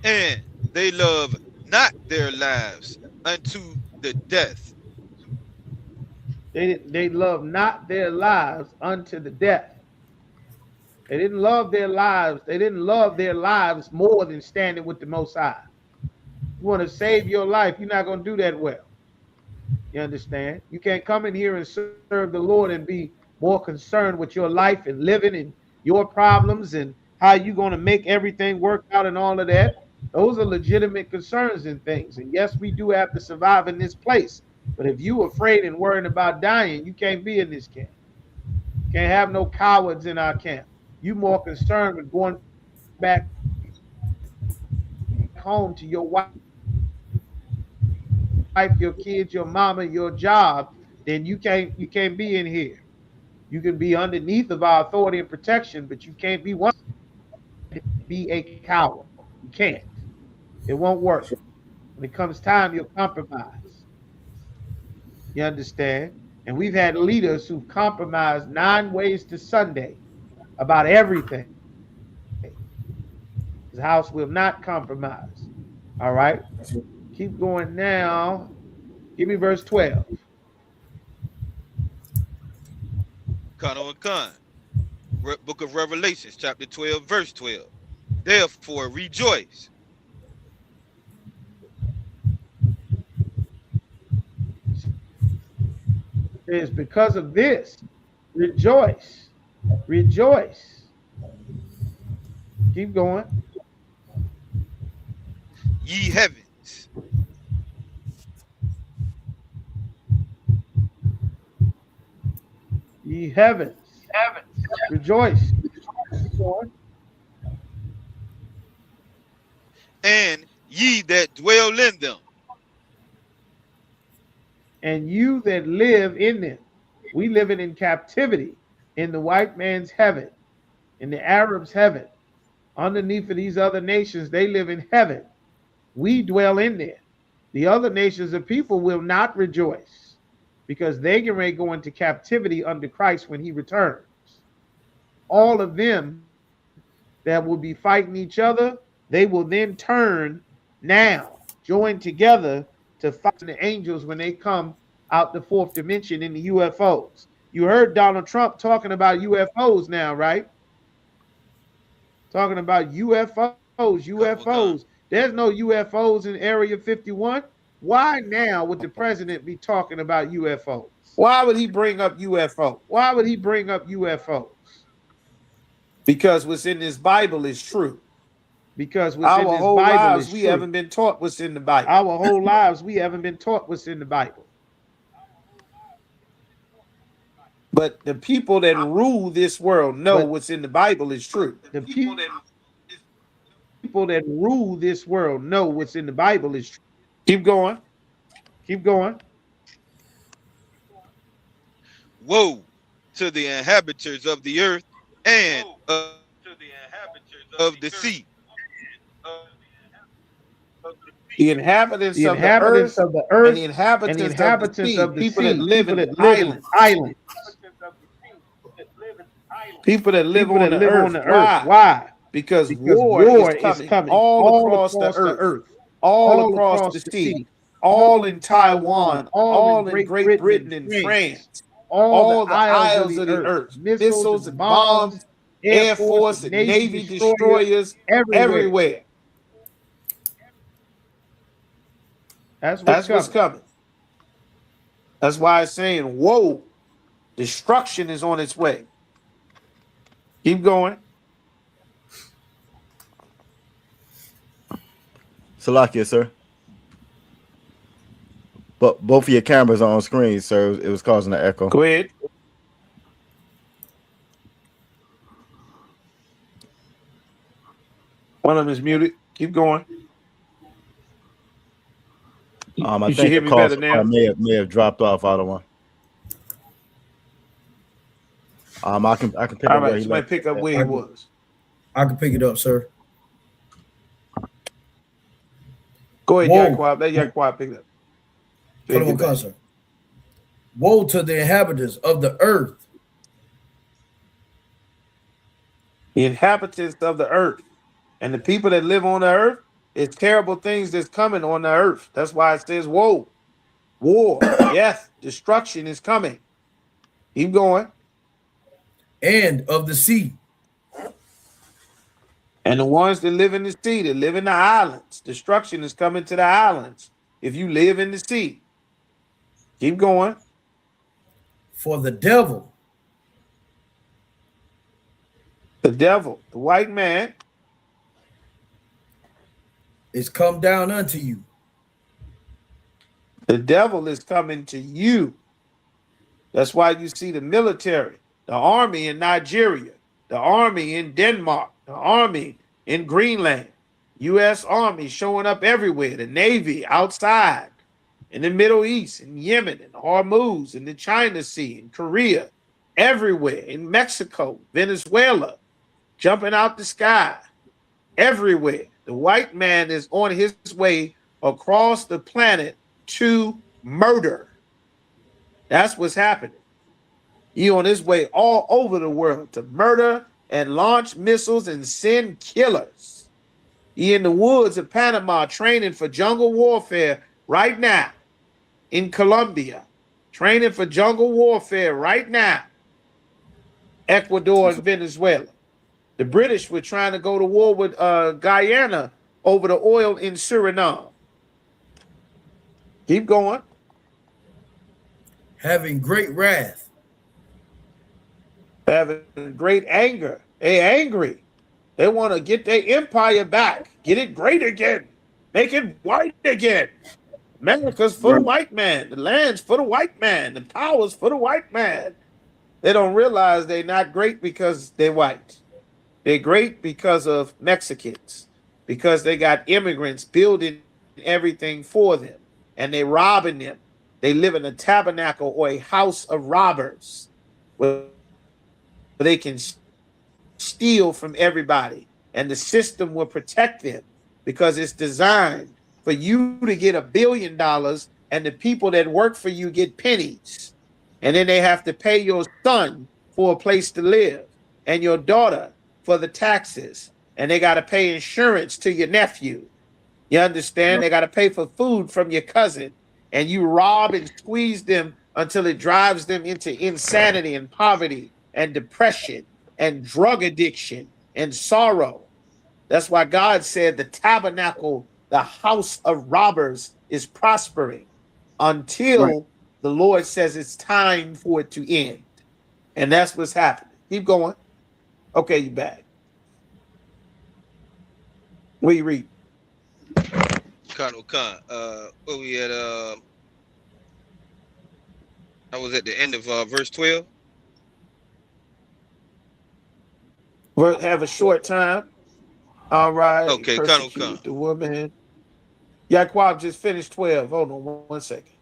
And they love not their lives unto the death. They love not their lives unto the death. They didn't love their lives. They didn't love their lives more than standing with the Most High. You want to save your life, you're not going to do that well. You understand? You can't come in here and serve the Lord and be more concerned with your life and living and your problems and how you're going to make everything work out and all of that. Those are legitimate concerns and things. And yes, we do have to survive in this place. But if you afraid and worrying about dying, you can't be in this camp. Can't have no cowards in our camp. You more concerned with going back home to your wife, your kids, your mama, your job, then you can't be in here. You can be underneath of our authority and protection, but you can't be one be a coward. You can't. It won't work. When it comes time, you'll compromise. You understand? And we've had leaders who've compromised 9 ways to Sunday about everything. His house will not compromise. All right. Keep going now. Give me verse 12. Kano and Khan. Book of Revelations, chapter 12, verse 12. Therefore rejoice. It's because of this. Rejoice. Rejoice. Keep going. Ye heavens. Ye heavens. Rejoice. And ye that dwell in them. And you that live in them. We living in captivity in the white man's heaven, in the Arabs' heaven. Underneath of these other nations, they live in heaven. We dwell in there. The other nations of people will not rejoice because they can ready to go into captivity under Christ when he returns. All of them that will be fighting each other, they will then turn now, join together to fight the angels when they come out the 4th dimension in the UFOs. You heard Donald Trump talking about UFOs now, right? Talking about UFOs. There's no UFOs in Area 51. Why now would the president be talking about UFOs? Why would he bring up UFO? Why would he bring up UFOs? Because what's in this Bible is true. Because what's in this Bible is true. We haven't been taught what's in the Bible. Our whole lives we haven't been taught what's in the Bible. But the people that rule this world know what's in the Bible is true. The people that rule this world know what's in the Bible is true. Keep going. Keep going. Woe to the inhabitants of the earth and of the sea. The inhabitants of the earth and the inhabitants of the sea. People that live in islands. People that live on the earth. Why? Because war is coming all across the earth, all across the sea, all in Taiwan, all in Great Britain and France, all the isles of the earth, missiles and bombs, Air Force and Navy destroyers everywhere. That's what's coming. That's why it's saying, whoa, destruction is on its way. Keep going. Salakia, sir. But both of your cameras are on screen, sir. It was causing an echo. Go ahead. One of them is muted. Keep going. I you think should hear me better now. May have dropped off out of one. I can pick up where he might pick up where he was. I can pick it up, sir. Go ahead, Yaquab. Let Yaquab pick it up. Woe to the inhabitants of the earth The inhabitants of the earth. And the people that live on the earth, it's terrible things that's coming on the earth. That's why it says, woe, war, death, destruction is coming. Keep going. And of the sea. And the ones that live in the sea, that live in the islands, destruction is coming to the islands. If you live in the sea, keep going. For the devil The devil, the white man, is come down unto you. the devil is coming to you. That's why you see the military, the army in Nigeria, the army in Denmark, the army in Greenland, U.S. Army showing up everywhere, the Navy outside, in the Middle East, in Yemen, in Hormuz, in the China Sea, in Korea, everywhere, in Mexico, Venezuela, jumping out the sky, everywhere. The white man is on his way across the planet to murder. That's what's happening. He on his way all over the world to murder and launch missiles and send killers. He in the woods of Panama training for jungle warfare right now. In Colombia, training for jungle warfare right now. Ecuador and Venezuela. The British were trying to go to war with Guyana over the oil in Suriname. Keep going. Having great wrath. Having great anger. They angry. They want to get their empire back. Get it great again. Make it white again. America's for the white man. The land's for the white man. The power's for the white man. They don't realize they're not great because they're white. They're great because of Mexicans, because they got immigrants building everything for them, and they're robbing them. They live in a tabernacle or a house of robbers where they can steal from everybody, and the system will protect them because it's designed for you to get $1 billion and the people that work for you get pennies. And then they have to pay your son for a place to live and your daughter for the taxes. And they got to pay insurance to your nephew. You understand? They got to pay for food from your cousin. And you rob and squeeze them until it drives them into insanity and poverty and depression and drug addiction and sorrow. That's why God said the tabernacle, the house of robbers, is prospering until the Lord says it's time for it to end. And that's what's happening. Keep going. Okay, you back. What you read? Colonel Khan. Where we at? I was at the end of verse 12. We'll have a short time. All right. Okay, Colonel Persecute Khan. the woman. Yaquab just finished 12. Hold on 1 second.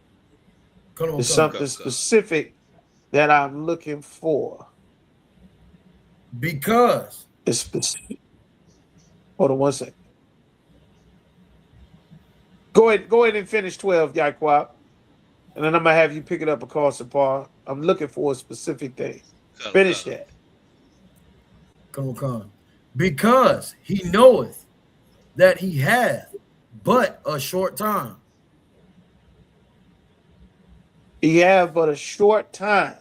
There's something specific that I'm looking for. Because. It's specific. Hold on 1 second. Go ahead and finish 12, Yaquab. And then I'm going to have you pick it up across the bar. I'm looking for a specific thing. Finish that. Colonel Khan. Because he knoweth that he hath but a short time. He have but a short time,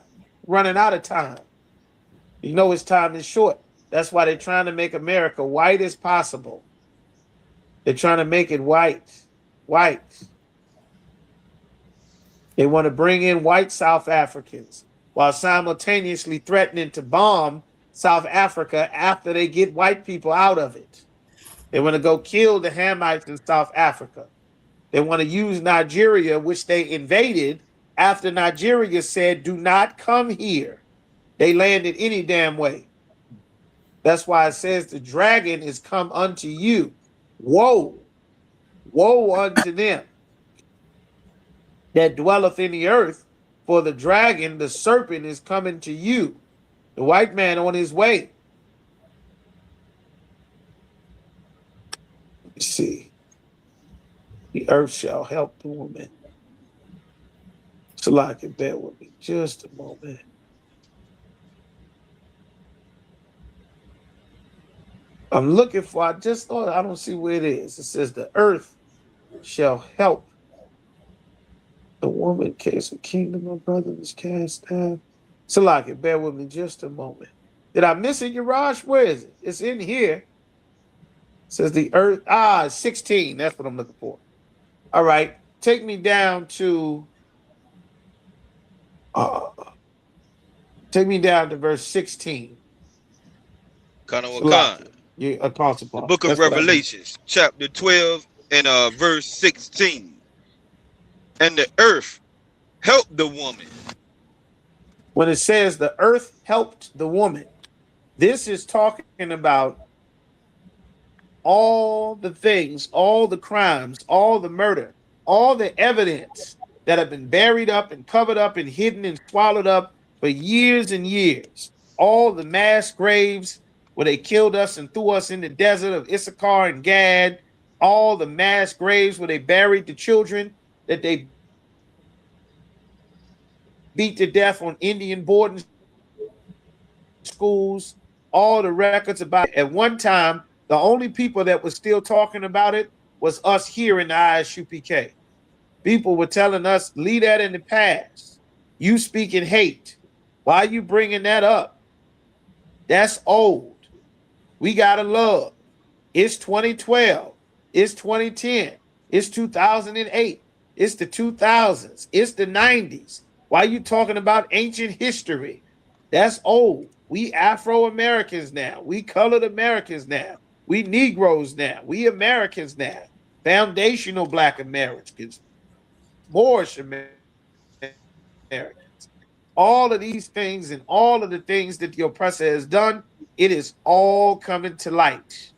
running out of time. You know his time is short. That's why they're trying to make America white as possible. They're trying to make it white. They want to bring in white South Africans while simultaneously threatening to bomb South Africa after they get white people out of it. They want to go kill the Hamites in South Africa. They want to use Nigeria, which they invaded after Nigeria said, do not come here. They landed any damn way. That's why it says the dragon is come unto you. Woe, woe unto them that dwelleth in the earth, for the dragon, the serpent, is coming to you. The white man on his way. Let me see. The earth shall help the woman. So I can bear with me just a moment. I'm looking for, I just thought, I don't see where it is. It says the earth shall help the woman. Case of kingdom, my brother was cast down. Salaki, bear with me just a moment. Did I miss it, Yaraj? Where is it? It's in here. It says the earth, 16. That's what I'm looking for. All right. Take me down to verse 16. Kanawakan. You Apostle The Paul. book of That's what I mean. Revelations, chapter 12 and verse 16. And the earth helped the woman. When it says the earth helped the woman, this is talking about all the things, all the crimes, all the murder, all the evidence that have been buried up and covered up and hidden and swallowed up for years and years. All the mass graves where they killed us and threw us in the desert of Issachar and Gad. All the mass graves where they buried the children that they beat to death on Indian boarding schools. All the records about it. At one time, the only people that were still talking about it was us here in the ISUPK. People were telling us, leave that in the past. You speaking hate. Why are you bringing that up? That's old. We got to love. It's 2012. It's 2010. It's 2008. It's the 2000s. It's the 90s. Why are you talking about ancient history? That's old. We Afro-Americans now. We colored Americans now. We Negroes now. We Americans now. Foundational Black Americans. Moorish Americans. All of these things and all of the things that the oppressor has done, it is all coming to light.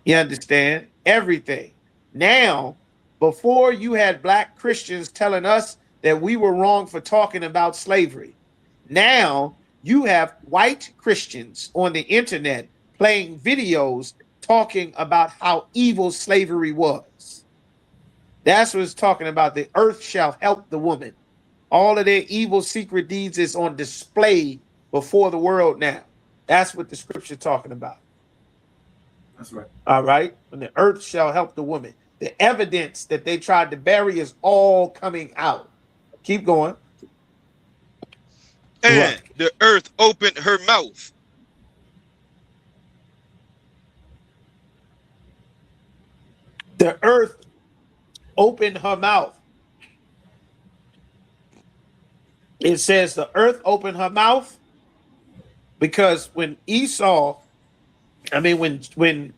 You understand? Everything. Now, before you had Black Christians telling us that we were wrong for talking about slavery. Now you have white Christians on the internet playing videos talking about how evil slavery was. That's what it's talking about. The earth shall help the woman. All of their evil secret deeds is on display before the world now. That's what the scripture talking about. That's right. All right. And the earth shall help the woman. The evidence that they tried to bury is all coming out. Keep going. And the earth opened her mouth. The earth opened her mouth. It says the earth opened her mouth because when when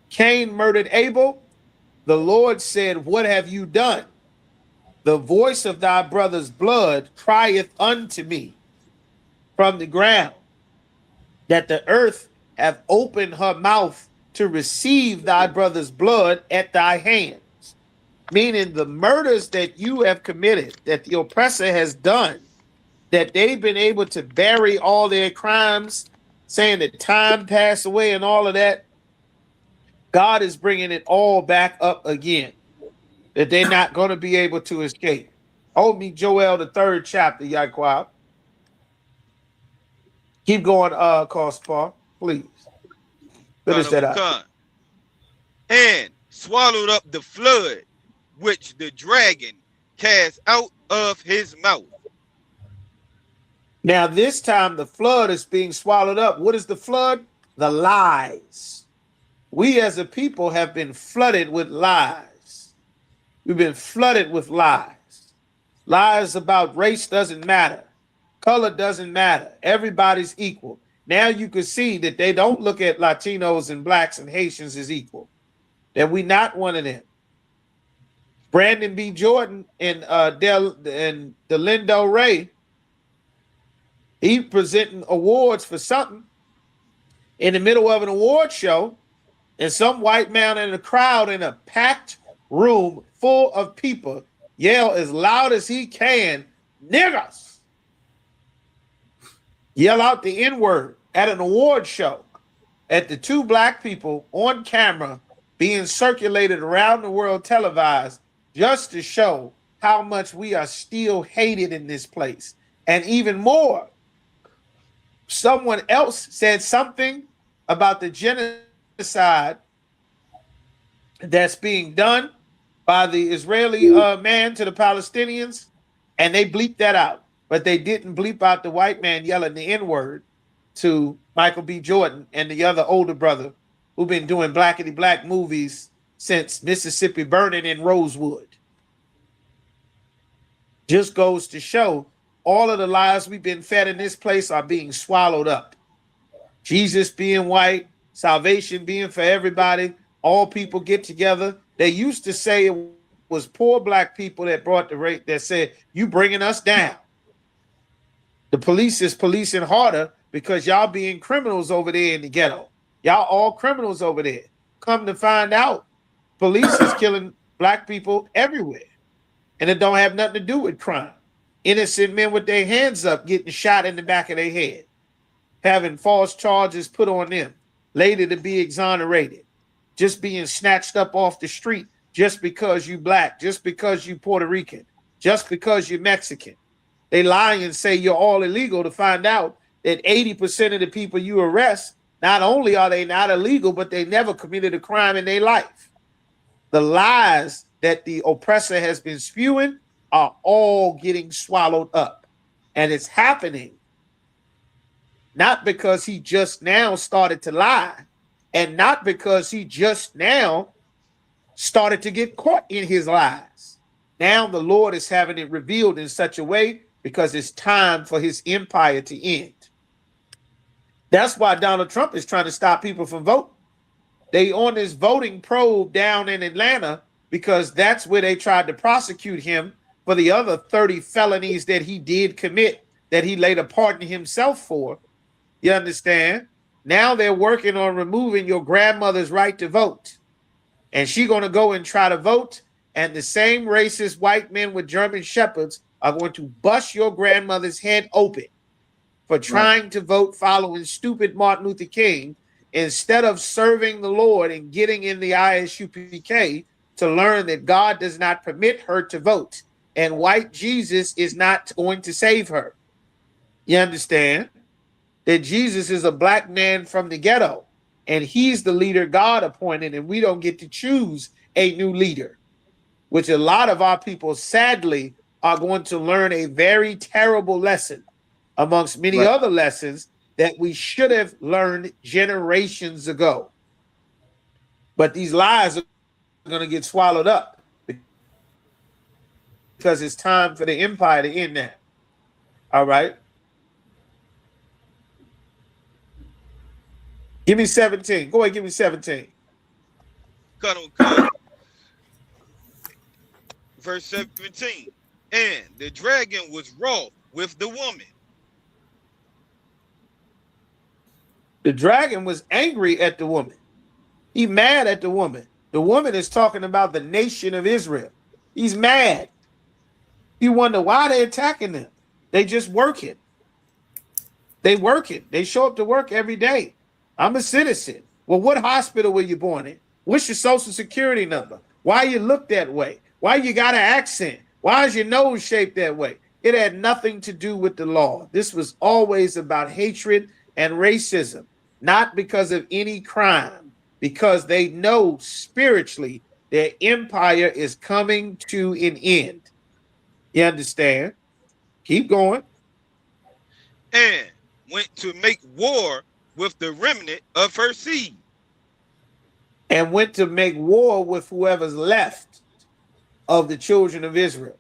Cain murdered Abel, the Lord said, "What have you done? The voice of thy brother's blood crieth unto me from the ground, that the earth hath opened her mouth to receive thy brother's blood at thy hands." Meaning the murders that you have committed, that the oppressor has done, that they've been able to bury all their crimes, saying that time passed away and all of that, God is bringing it all back up again, that they're not going to be able to escape. Hold me, Joel, the 3rd chapter, Yaquab. Keep going, Cospar, please. Finish that out. And swallowed up the flood which the dragon cast out of his mouth. Now, this time the flood is being swallowed up. What is the flood? The lies. We as a people have been flooded with lies. We've been flooded with lies. Lies about race doesn't matter. Color doesn't matter. Everybody's equal. Now you can see that they don't look at Latinos and Blacks and Haitians as equal. That we not one of them. Brandon B. Jordan and Delindo Ray, he presenting awards for something in the middle of an award show, and some white man in a crowd in a packed room full of people yell as loud as he can, "Niggas!" Yell out the N-word at an award show at the 2 Black people on camera being circulated around the world televised, just to show how much we are still hated in this place. And even more, someone else said something about the genocide that's being done by the Israeli man to the Palestinians, and they bleeped that out. But they didn't bleep out the white man yelling the N-word to Michael B. Jordan and the other older brother who've been doing blackety black movies since Mississippi Burning in Rosewood. Just goes to show all of the lies we've been fed in this place are being swallowed up. Jesus being white, salvation being for everybody, all people get together. They used to say it was poor black people that brought the rate that said, you bringing us down. The police is policing harder because y'all being criminals over there in the ghetto. Y'all all criminals over there. Come to find out, police is killing black people everywhere. And it don't have nothing to do with crime. Innocent men with their hands up getting shot in the back of their head, having false charges put on them, later to be exonerated, just being snatched up off the street just because you black, just because you Puerto Rican, just because you're Mexican. They lie and say you're all illegal to find out that 80% of the people you arrest, not only are they not illegal, but they never committed a crime in their life. The lies that the oppressor has been spewing are all getting swallowed up. And it's happening not because he just now started to lie, and not because he just now started to get caught in his lies. Now the Lord is having it revealed in such a way because it's time for his empire to end. That's why Donald Trump is trying to stop people from voting. They on this voting probe down in Atlanta because that's where they tried to prosecute him for the other 30 felonies that he did commit that he later pardoned himself for. You understand? Now they're working on removing your grandmother's right to vote. And she's going to go and try to vote. And the same racist white men with German shepherds are going to bust your grandmother's head open for trying to vote following stupid Martin Luther King instead of serving the Lord and getting in the ISUPK to learn that God does not permit her to vote and white Jesus is not going to save her. You understand? That Jesus is a black man from the ghetto and he's the leader God appointed, and we don't get to choose a new leader, which a lot of our people sadly are going to learn a very terrible lesson amongst many other lessons that we should have learned generations ago. But these lies are going to get swallowed up because it's time for the empire to end now. All right. Give me 17. Go ahead, give me 17. Verse 17. And the dragon was wroth with the woman. The dragon was angry at the woman. He mad at the woman. The woman is talking about the nation of Israel. He's mad. You wonder why they're attacking them. They just working. They working. They show up to work every day. I'm a citizen. Well, what hospital were you born in? What's your social security number? Why you look that way? Why you got an accent? Why is your nose shaped that way? It had nothing to do with the law. This was always about hatred and racism, not because of any crime, because they know spiritually their empire is coming to an end. You understand? Keep going. And went to make war with the remnant of her seed. And went to make war with whoever's left of the children of Israel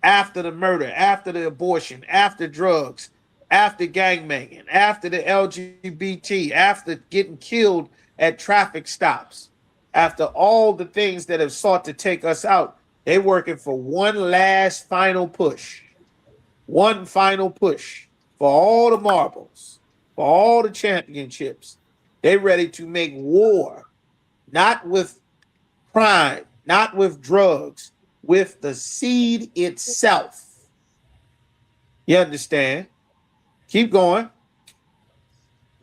after the murder, after the abortion, after drugs, after gangbanging, after the LGBT, after getting killed at traffic stops, after all the things that have sought to take us out. They're working for one last final push. One final push for all the marbles, for all the championships. They're ready to make war, not with crime, not with drugs, with the seed itself. You understand? Keep going.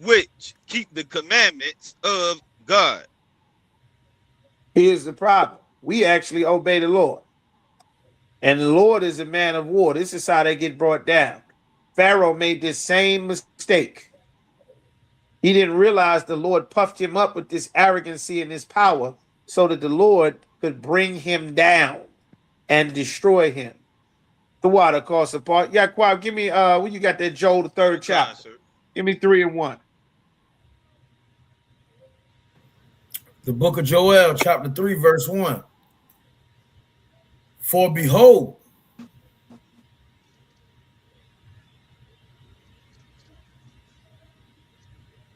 Which keep the commandments of God. Here's the problem. We actually obey the Lord. And the Lord is a man of war. This is how they get brought down. Pharaoh made this same mistake. He didn't realize the Lord puffed him up with this arrogancy and this power so that the Lord could bring him down and destroy him. The water costs apart. Yeah, Quab, give me when you got that Joel the 3rd chapter. Give me 3 and 1. The book of Joel, chapter 3, verse 1. For behold,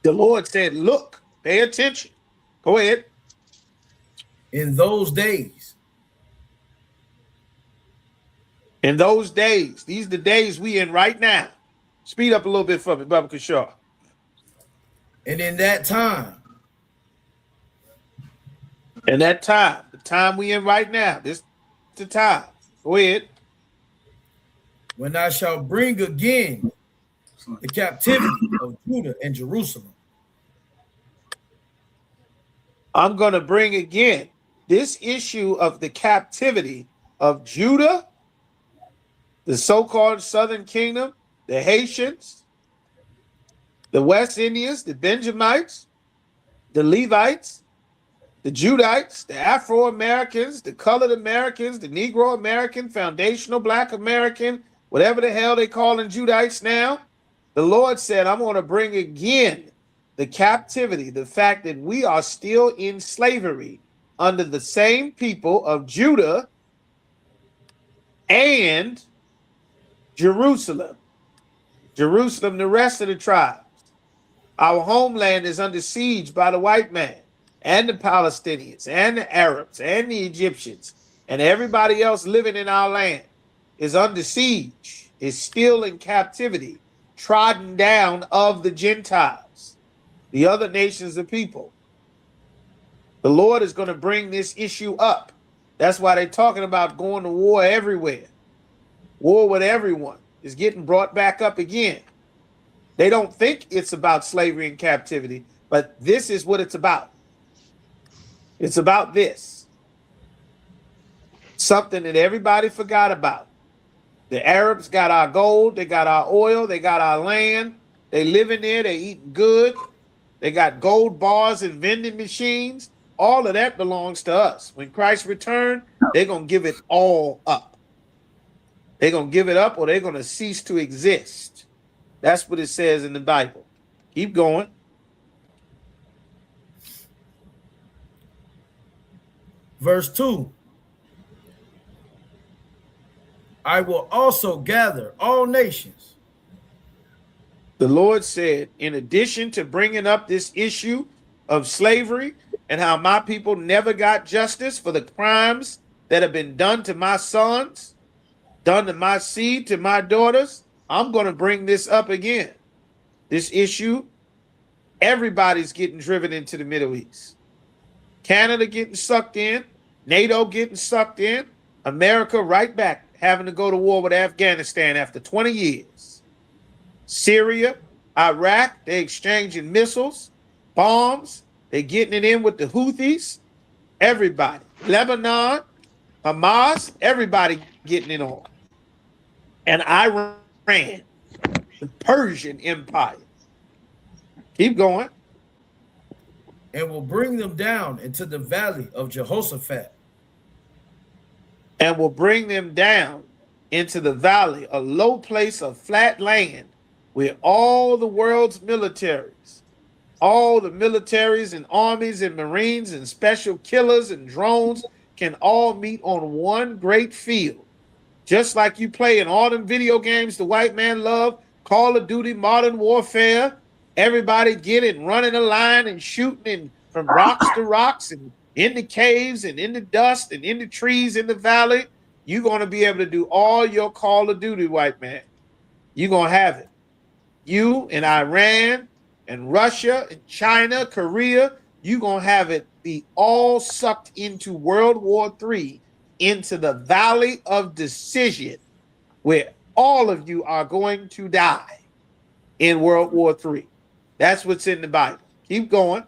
The Lord said, look, pay attention. Go ahead. in those days, In those days, these are the days we in right now. Speed up a little bit for me, Baba Kishar. and in that time, And that time, the time we in right now, this is the time. Go ahead. when I shall bring again the captivity of Judah and Jerusalem, I'm going to bring again this issue of the captivity of Judah, the so-called Southern Kingdom, the Haitians, the West Indians, the Benjamites, the Levites, the Judites, the Afro-Americans, the colored Americans, the Negro American, foundational Black American, whatever the hell they calling Judites now. The Lord said, I'm going to bring again the captivity, the fact that we are still in slavery under the same people of Judah and Jerusalem. Jerusalem, the rest of the tribes. Our homeland is under siege by the white man and the Palestinians and the Arabs and the Egyptians and everybody else living in our land is under siege, is still in captivity, trodden down of the Gentiles, the other nations of people. The Lord is going to bring this issue up. That's why they're talking about going to war everywhere. War with everyone is getting brought back up again. They don't think it's about slavery and captivity, but this is what it's about. It's about this. Something that everybody forgot about. The Arabs got our gold, they got our oil, they got our land. They live in there, they eating good. They got gold bars and vending machines. All of that belongs to us. When Christ returns, they're going to give it all up. They're going to give it up or they're going to cease to exist. That's what it says in the Bible. Keep going. verse 2. I will also gather all nations. The Lord said, in addition to bringing up this issue of slavery and how my people never got justice for the crimes that have been done to my sons, done to my seed, to my daughters, I'm going to bring this up again. This issue, everybody's getting driven into the Middle East. Canada getting sucked in, NATO getting sucked in, America right back having to go to war with Afghanistan after 20 years. Syria, Iraq, they exchanging missiles, bombs, they getting it in with the Houthis, everybody. Lebanon, Hamas, everybody getting it on. And Iran, the Persian Empire. Keep going. And will bring them down into the valley of Jehoshaphat. And will bring them down into the valley, a low place of flat land where all the world's militaries, all the militaries and armies and marines and special killers and drones can all meet on one great field. Just like you play in all them video games the white man love, Call of Duty, Modern Warfare, everybody getting, running a line and shooting from rocks to rocks and in the caves and in the dust and in the trees in the valley. You're going to be able to do all your Call of Duty, white man. You're going to have it. You and Iran and Russia and China, Korea, you're going to have it be all sucked into World War III, into the valley of decision, where all of you are going to die in World War III. That's what's in the Bible. Keep going.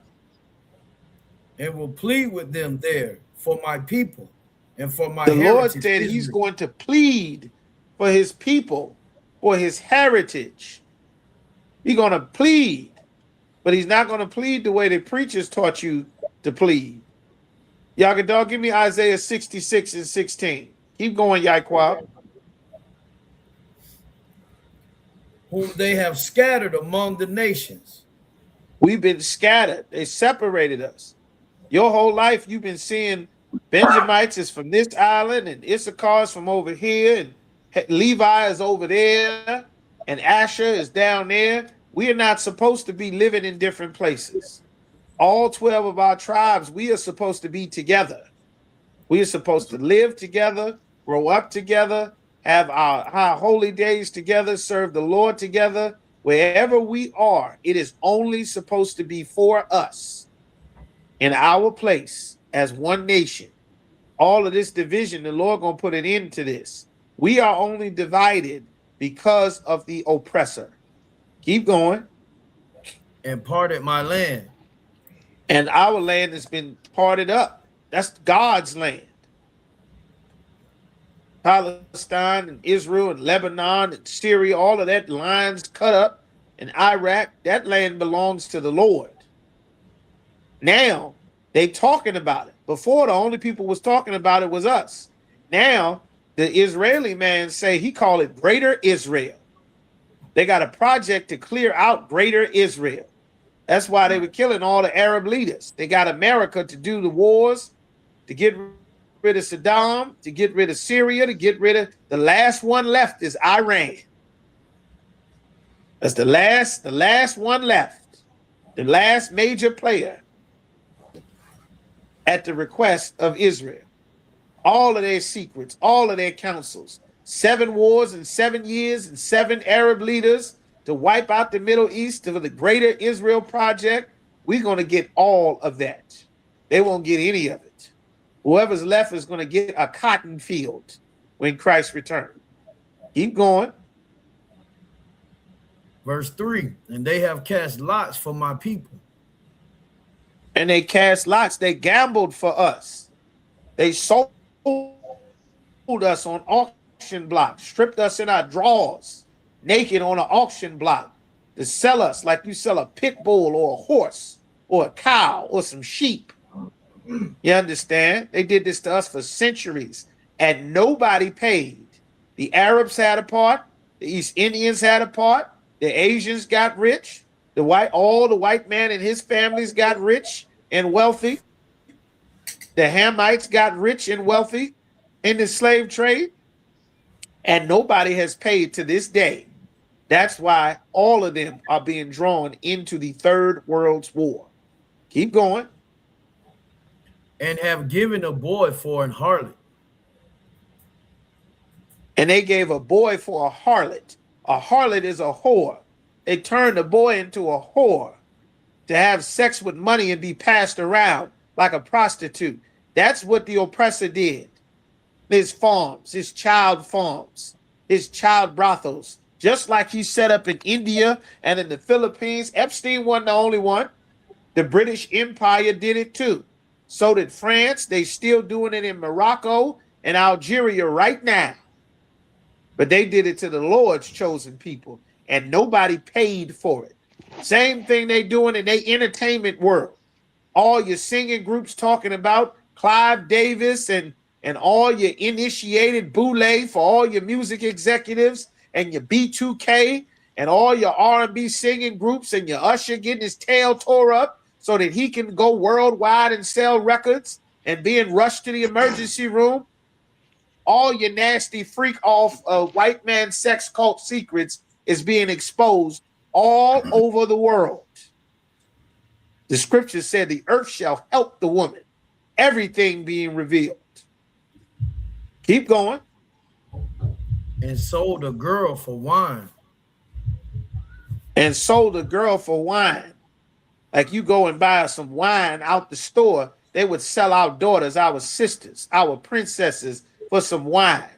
And will plead with them there for my people and for my The Lord heritage, said he's Israel. going to plead for his people, for his heritage. He's going to plead but he's not going to plead the way the preachers taught you to plead. Yagadar, give me Isaiah 66 and 16. Keep going, Yaquab. Whom they have scattered among the nations. We've been scattered. They separated us. Your whole life, you've been seeing Benjamites is from this island, and Issachar is from over here, and Levi is over there, and Asher is down there. We are not supposed to be living in different places. All 12 of our tribes, we are supposed to be together. We are supposed to live together, grow up together, have our holy days together, serve the Lord together. Wherever we are, it is only supposed to be for us in our place as one nation. All of this division, the Lord gonna put an end to this. We are only divided because of the oppressor. Keep going. And parted my land. And our land has been parted up. That's God's land. Palestine and Israel and Lebanon and Syria, all of that lines cut up. And Iraq, that land belongs to the Lord. Now they talking about it. Before, the only people was talking about it was us. Now the Israeli man say he call it Greater Israel. They got a project to clear out Greater Israel. That's why they were killing all the Arab leaders. They got America to do the wars, to get rid of Saddam, to get rid of Syria, to get rid of the last one left is Iran. That's the last one left, the last major player at the request of Israel. All of their secrets, all of their counsels, 7 wars in 7 years and 7 Arab leaders to wipe out the Middle East for the Greater Israel Project. We're going to get all of that. They won't get any of it. Whoever's left is going to get a cotton field when Christ returns. Keep going. Verse 3, and they have cast lots for my people. And they cast lots. They gambled for us. They sold us on auction blocks, stripped us in our drawers, naked on an auction block to sell us like you sell a pit bull or a horse or a cow or some sheep. You understand? They did this to us for centuries and nobody paid. The Arabs had a part. The East Indians had a part. The Asians got rich. All the white man and his families got rich and wealthy. The Hamites got rich and wealthy in the slave trade. And nobody has paid to this day. That's why all of them are being drawn into the Third World War. Keep going. And have given a boy for an harlot. And they gave a boy for a harlot. A harlot is a whore. They turned a boy into a whore to have sex with money and be passed around like a prostitute. That's what the oppressor did. His farms, his child farms, his child brothels, just like he set up in India and in the Philippines. Epstein wasn't the only one. The British Empire did it too. So did France. They still doing it in Morocco and Algeria right now. But they did it to the Lord's chosen people, and nobody paid for it. Same thing they doing in their entertainment world. All your singing groups talking about Clive Davis and all your initiated boule for all your music executives and your B2K and all your R&B singing groups and your Usher getting his tail tore up so that he can go worldwide and sell records and being rushed to the emergency room. All your nasty freak off white man sex cult secrets is being exposed all over the world. The scripture said the earth shall help the woman, everything being revealed. Keep going. And sold a girl for wine. And sold a girl for wine. Like you go and buy some wine out the store, they would sell our daughters, our sisters, our princesses for some wine.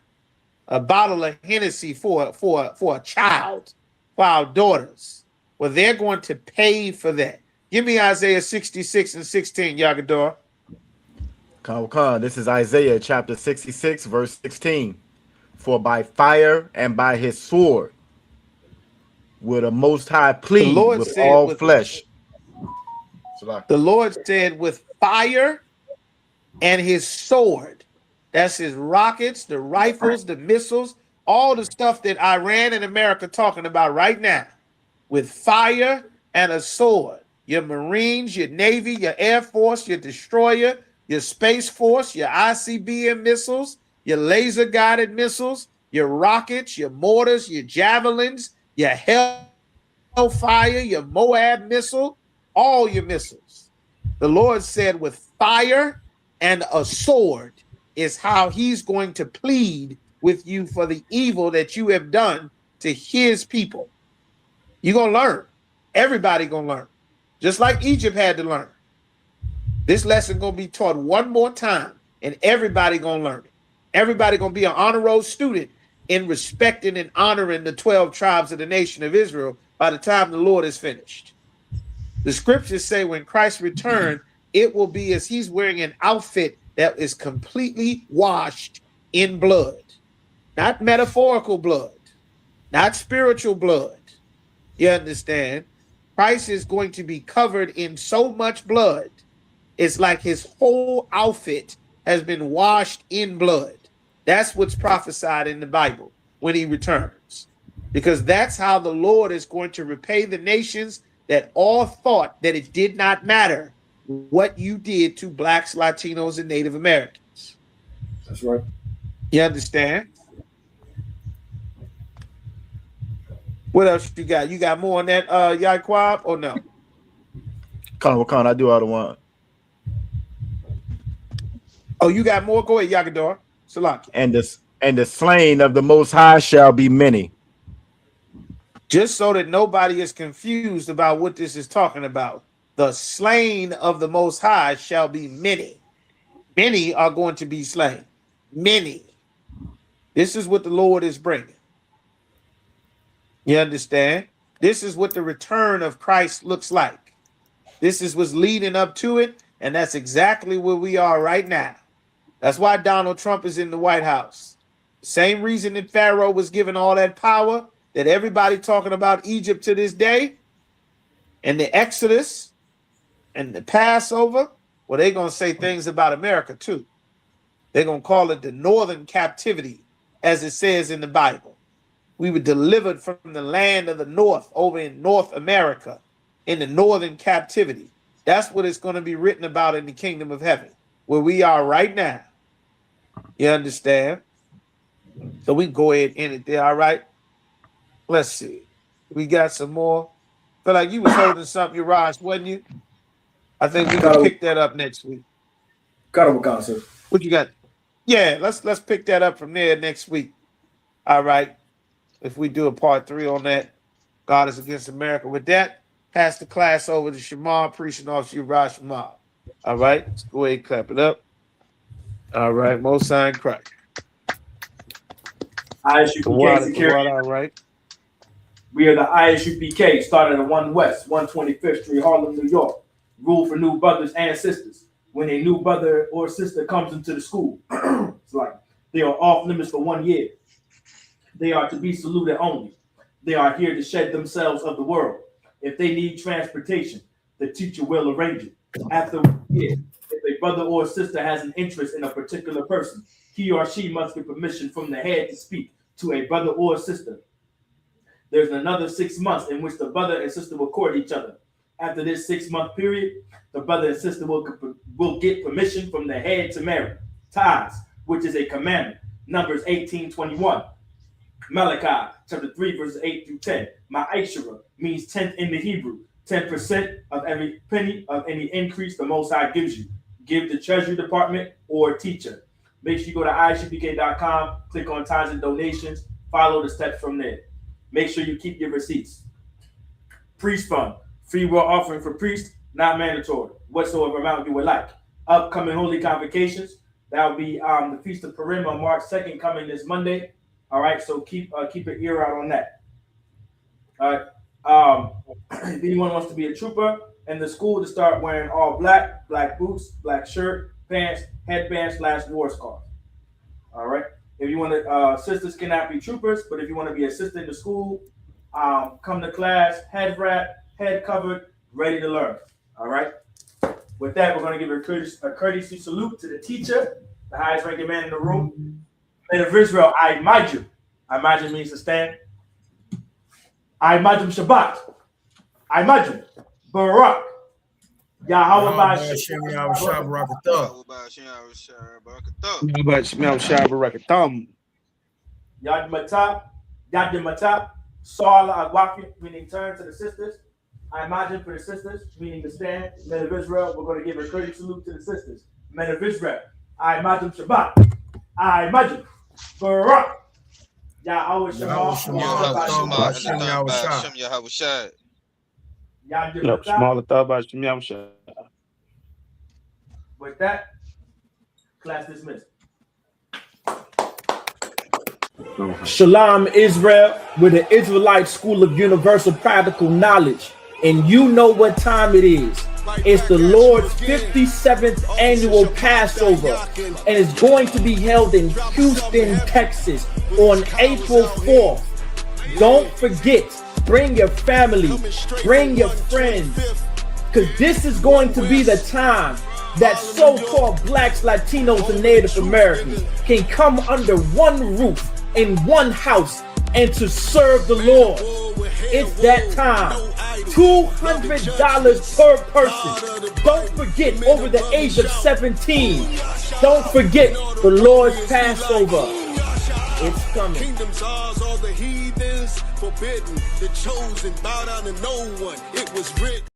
A bottle of Hennessy for a child, for our daughters. Well, they're going to pay for that. Give me Isaiah 66 and 16, Yagador. This is Isaiah chapter 66, verse 16. For by fire and by his sword will the Most High plead with all flesh. The Lord said with fire and his sword. That's his rockets, the rifles, the missiles, all the stuff that Iran and America talking about right now. With fire and a sword. Your Marines, your Navy, your Air Force, your destroyer, your Space Force, your ICBM missiles, your laser-guided missiles, your rockets, your mortars, your javelins, your Hellfire, your Moab missile, all your missiles. The Lord said with fire and a sword is how he's going to plead with you for the evil that you have done to his people. You're going to learn. Everybody going to learn. Just like Egypt had to learn. This lesson going to be taught one more time, and everybody going to learn it. Everybody going to be an honor roll student in respecting and honoring the 12 tribes of the nation of Israel by the time the Lord is finished. The scriptures say when Christ returns, it will be as he's wearing an outfit that is completely washed in blood. Not metaphorical blood, not spiritual blood. You understand? Christ is going to be covered in so much blood. It's like his whole outfit has been washed in blood. That's what's prophesied in the Bible when he returns. Because that's how the Lord is going to repay the nations that all thought that it did not matter what you did to blacks, Latinos, and Native Americans. That's right. You understand? What else you got? You got more on that, Yaquab, or no? Con, I do all the one. Oh, you got more? Go ahead, Yagador. Salaki. And the slain of the Most High shall be many. Just so that nobody is confused about what this is talking about. The slain of the Most High shall be many. Many are going to be slain. Many. This is what the Lord is bringing. You understand? This is what the return of Christ looks like. This is what's leading up to it, and that's exactly where we are right now. That's why Donald Trump is in the White House. Same reason that Pharaoh was given all that power, that everybody talking about Egypt to this day, and the Exodus, and the Passover, well, they're going to say things about America too. They're going to call it the northern captivity, as it says in the Bible. We were delivered from the land of the north over in North America, in the northern captivity. That's what it's going to be written about in the kingdom of heaven, where we are right now. You understand? So we can go ahead and end it there, all right? Let's see. We got some more. Feel like you was holding something, Uriah, wasn't you? I think we can pick that up next week. What you got? Yeah, let's pick that up from there next week. All right. If we do a part 3 on that, God is against America. With that, pass the class over to Shamar, preaching off Uriah Shamar. All right. Let's go ahead and clap it up. All right. Most sign Christ. ISUPK security. All right. We are the ISUPK, started at 1 West, 125th Street, Harlem, New York. Rule for new brothers and sisters. When a new brother or sister comes into the school, it's like they are off limits for 1 year. They are to be saluted only. They are here to shed themselves of the world. If they need transportation, the teacher will arrange it. After 1 year, if a brother or sister has an interest in a particular person, he or she must get permission from the head to speak to a brother or sister. There's another 6 months in which the brother and sister will court each other. After this 6-month period, the brother and sister will get permission from the head to marry. Tithes, which is a commandment. Numbers 18:21. Malachi chapter 3 verses 8 through 10. Ma'ashera means 10th in the Hebrew. 10% of every penny of any increase the Most High gives you. Give the Treasury Department or teacher. Make sure you go to ISUPK.com, click on tithes and donations, follow the steps from there. Make sure you keep your receipts. Priest fund, free will offering for priests, not mandatory, whatsoever amount you would like. Upcoming holy convocations, that will be the Feast of Purim on March 2nd coming this Monday. All right, so keep an ear out on that. All right. If anyone wants to be a trooper in the school, to start wearing all black, black boots, black shirt, pants, headband / war scarf. All right. If you want to, sisters cannot be troopers, but if you want to be a sister in the school, come to class, head wrap, head covered, ready to learn. All right. With that, we're going to give a courtesy salute to the teacher, the highest ranking man in the room. Men of Israel, I imagine. I imagine means to stand. I imagine Shabbat. I imagine Barak. Yahweh Hashem Yahweh Shah Barakatah. Yad Matap, Sala Agwafi, meaning turn to the sisters. I imagine for the sisters, meaning to stand. Men of Israel, we're going to give a courtesy salute to the sisters. Men of Israel, I imagine Shabbat. I imagine Barak. Yahweh Shema. Hashem Yahweh Shah. With that, class dismissed. Shalom, Israel, with the Israelite School of Universal Practical Knowledge. And you know what time it is. It's the Lord's 57th annual Passover. And it's going to be held in Houston, Texas on April 4th. Don't forget, bring your family, bring your friends. Because this is going to be the time that so-called blacks, Latinos, and Native Americans can come under one roof in one house and to serve the Lord. It's that time. $200 per person. Don't forget, over the age of 17. Don't forget the Lord's Passover. It's coming. Kingdoms ours, all the heathens forbidden. The chosen bow down to no one. It was written.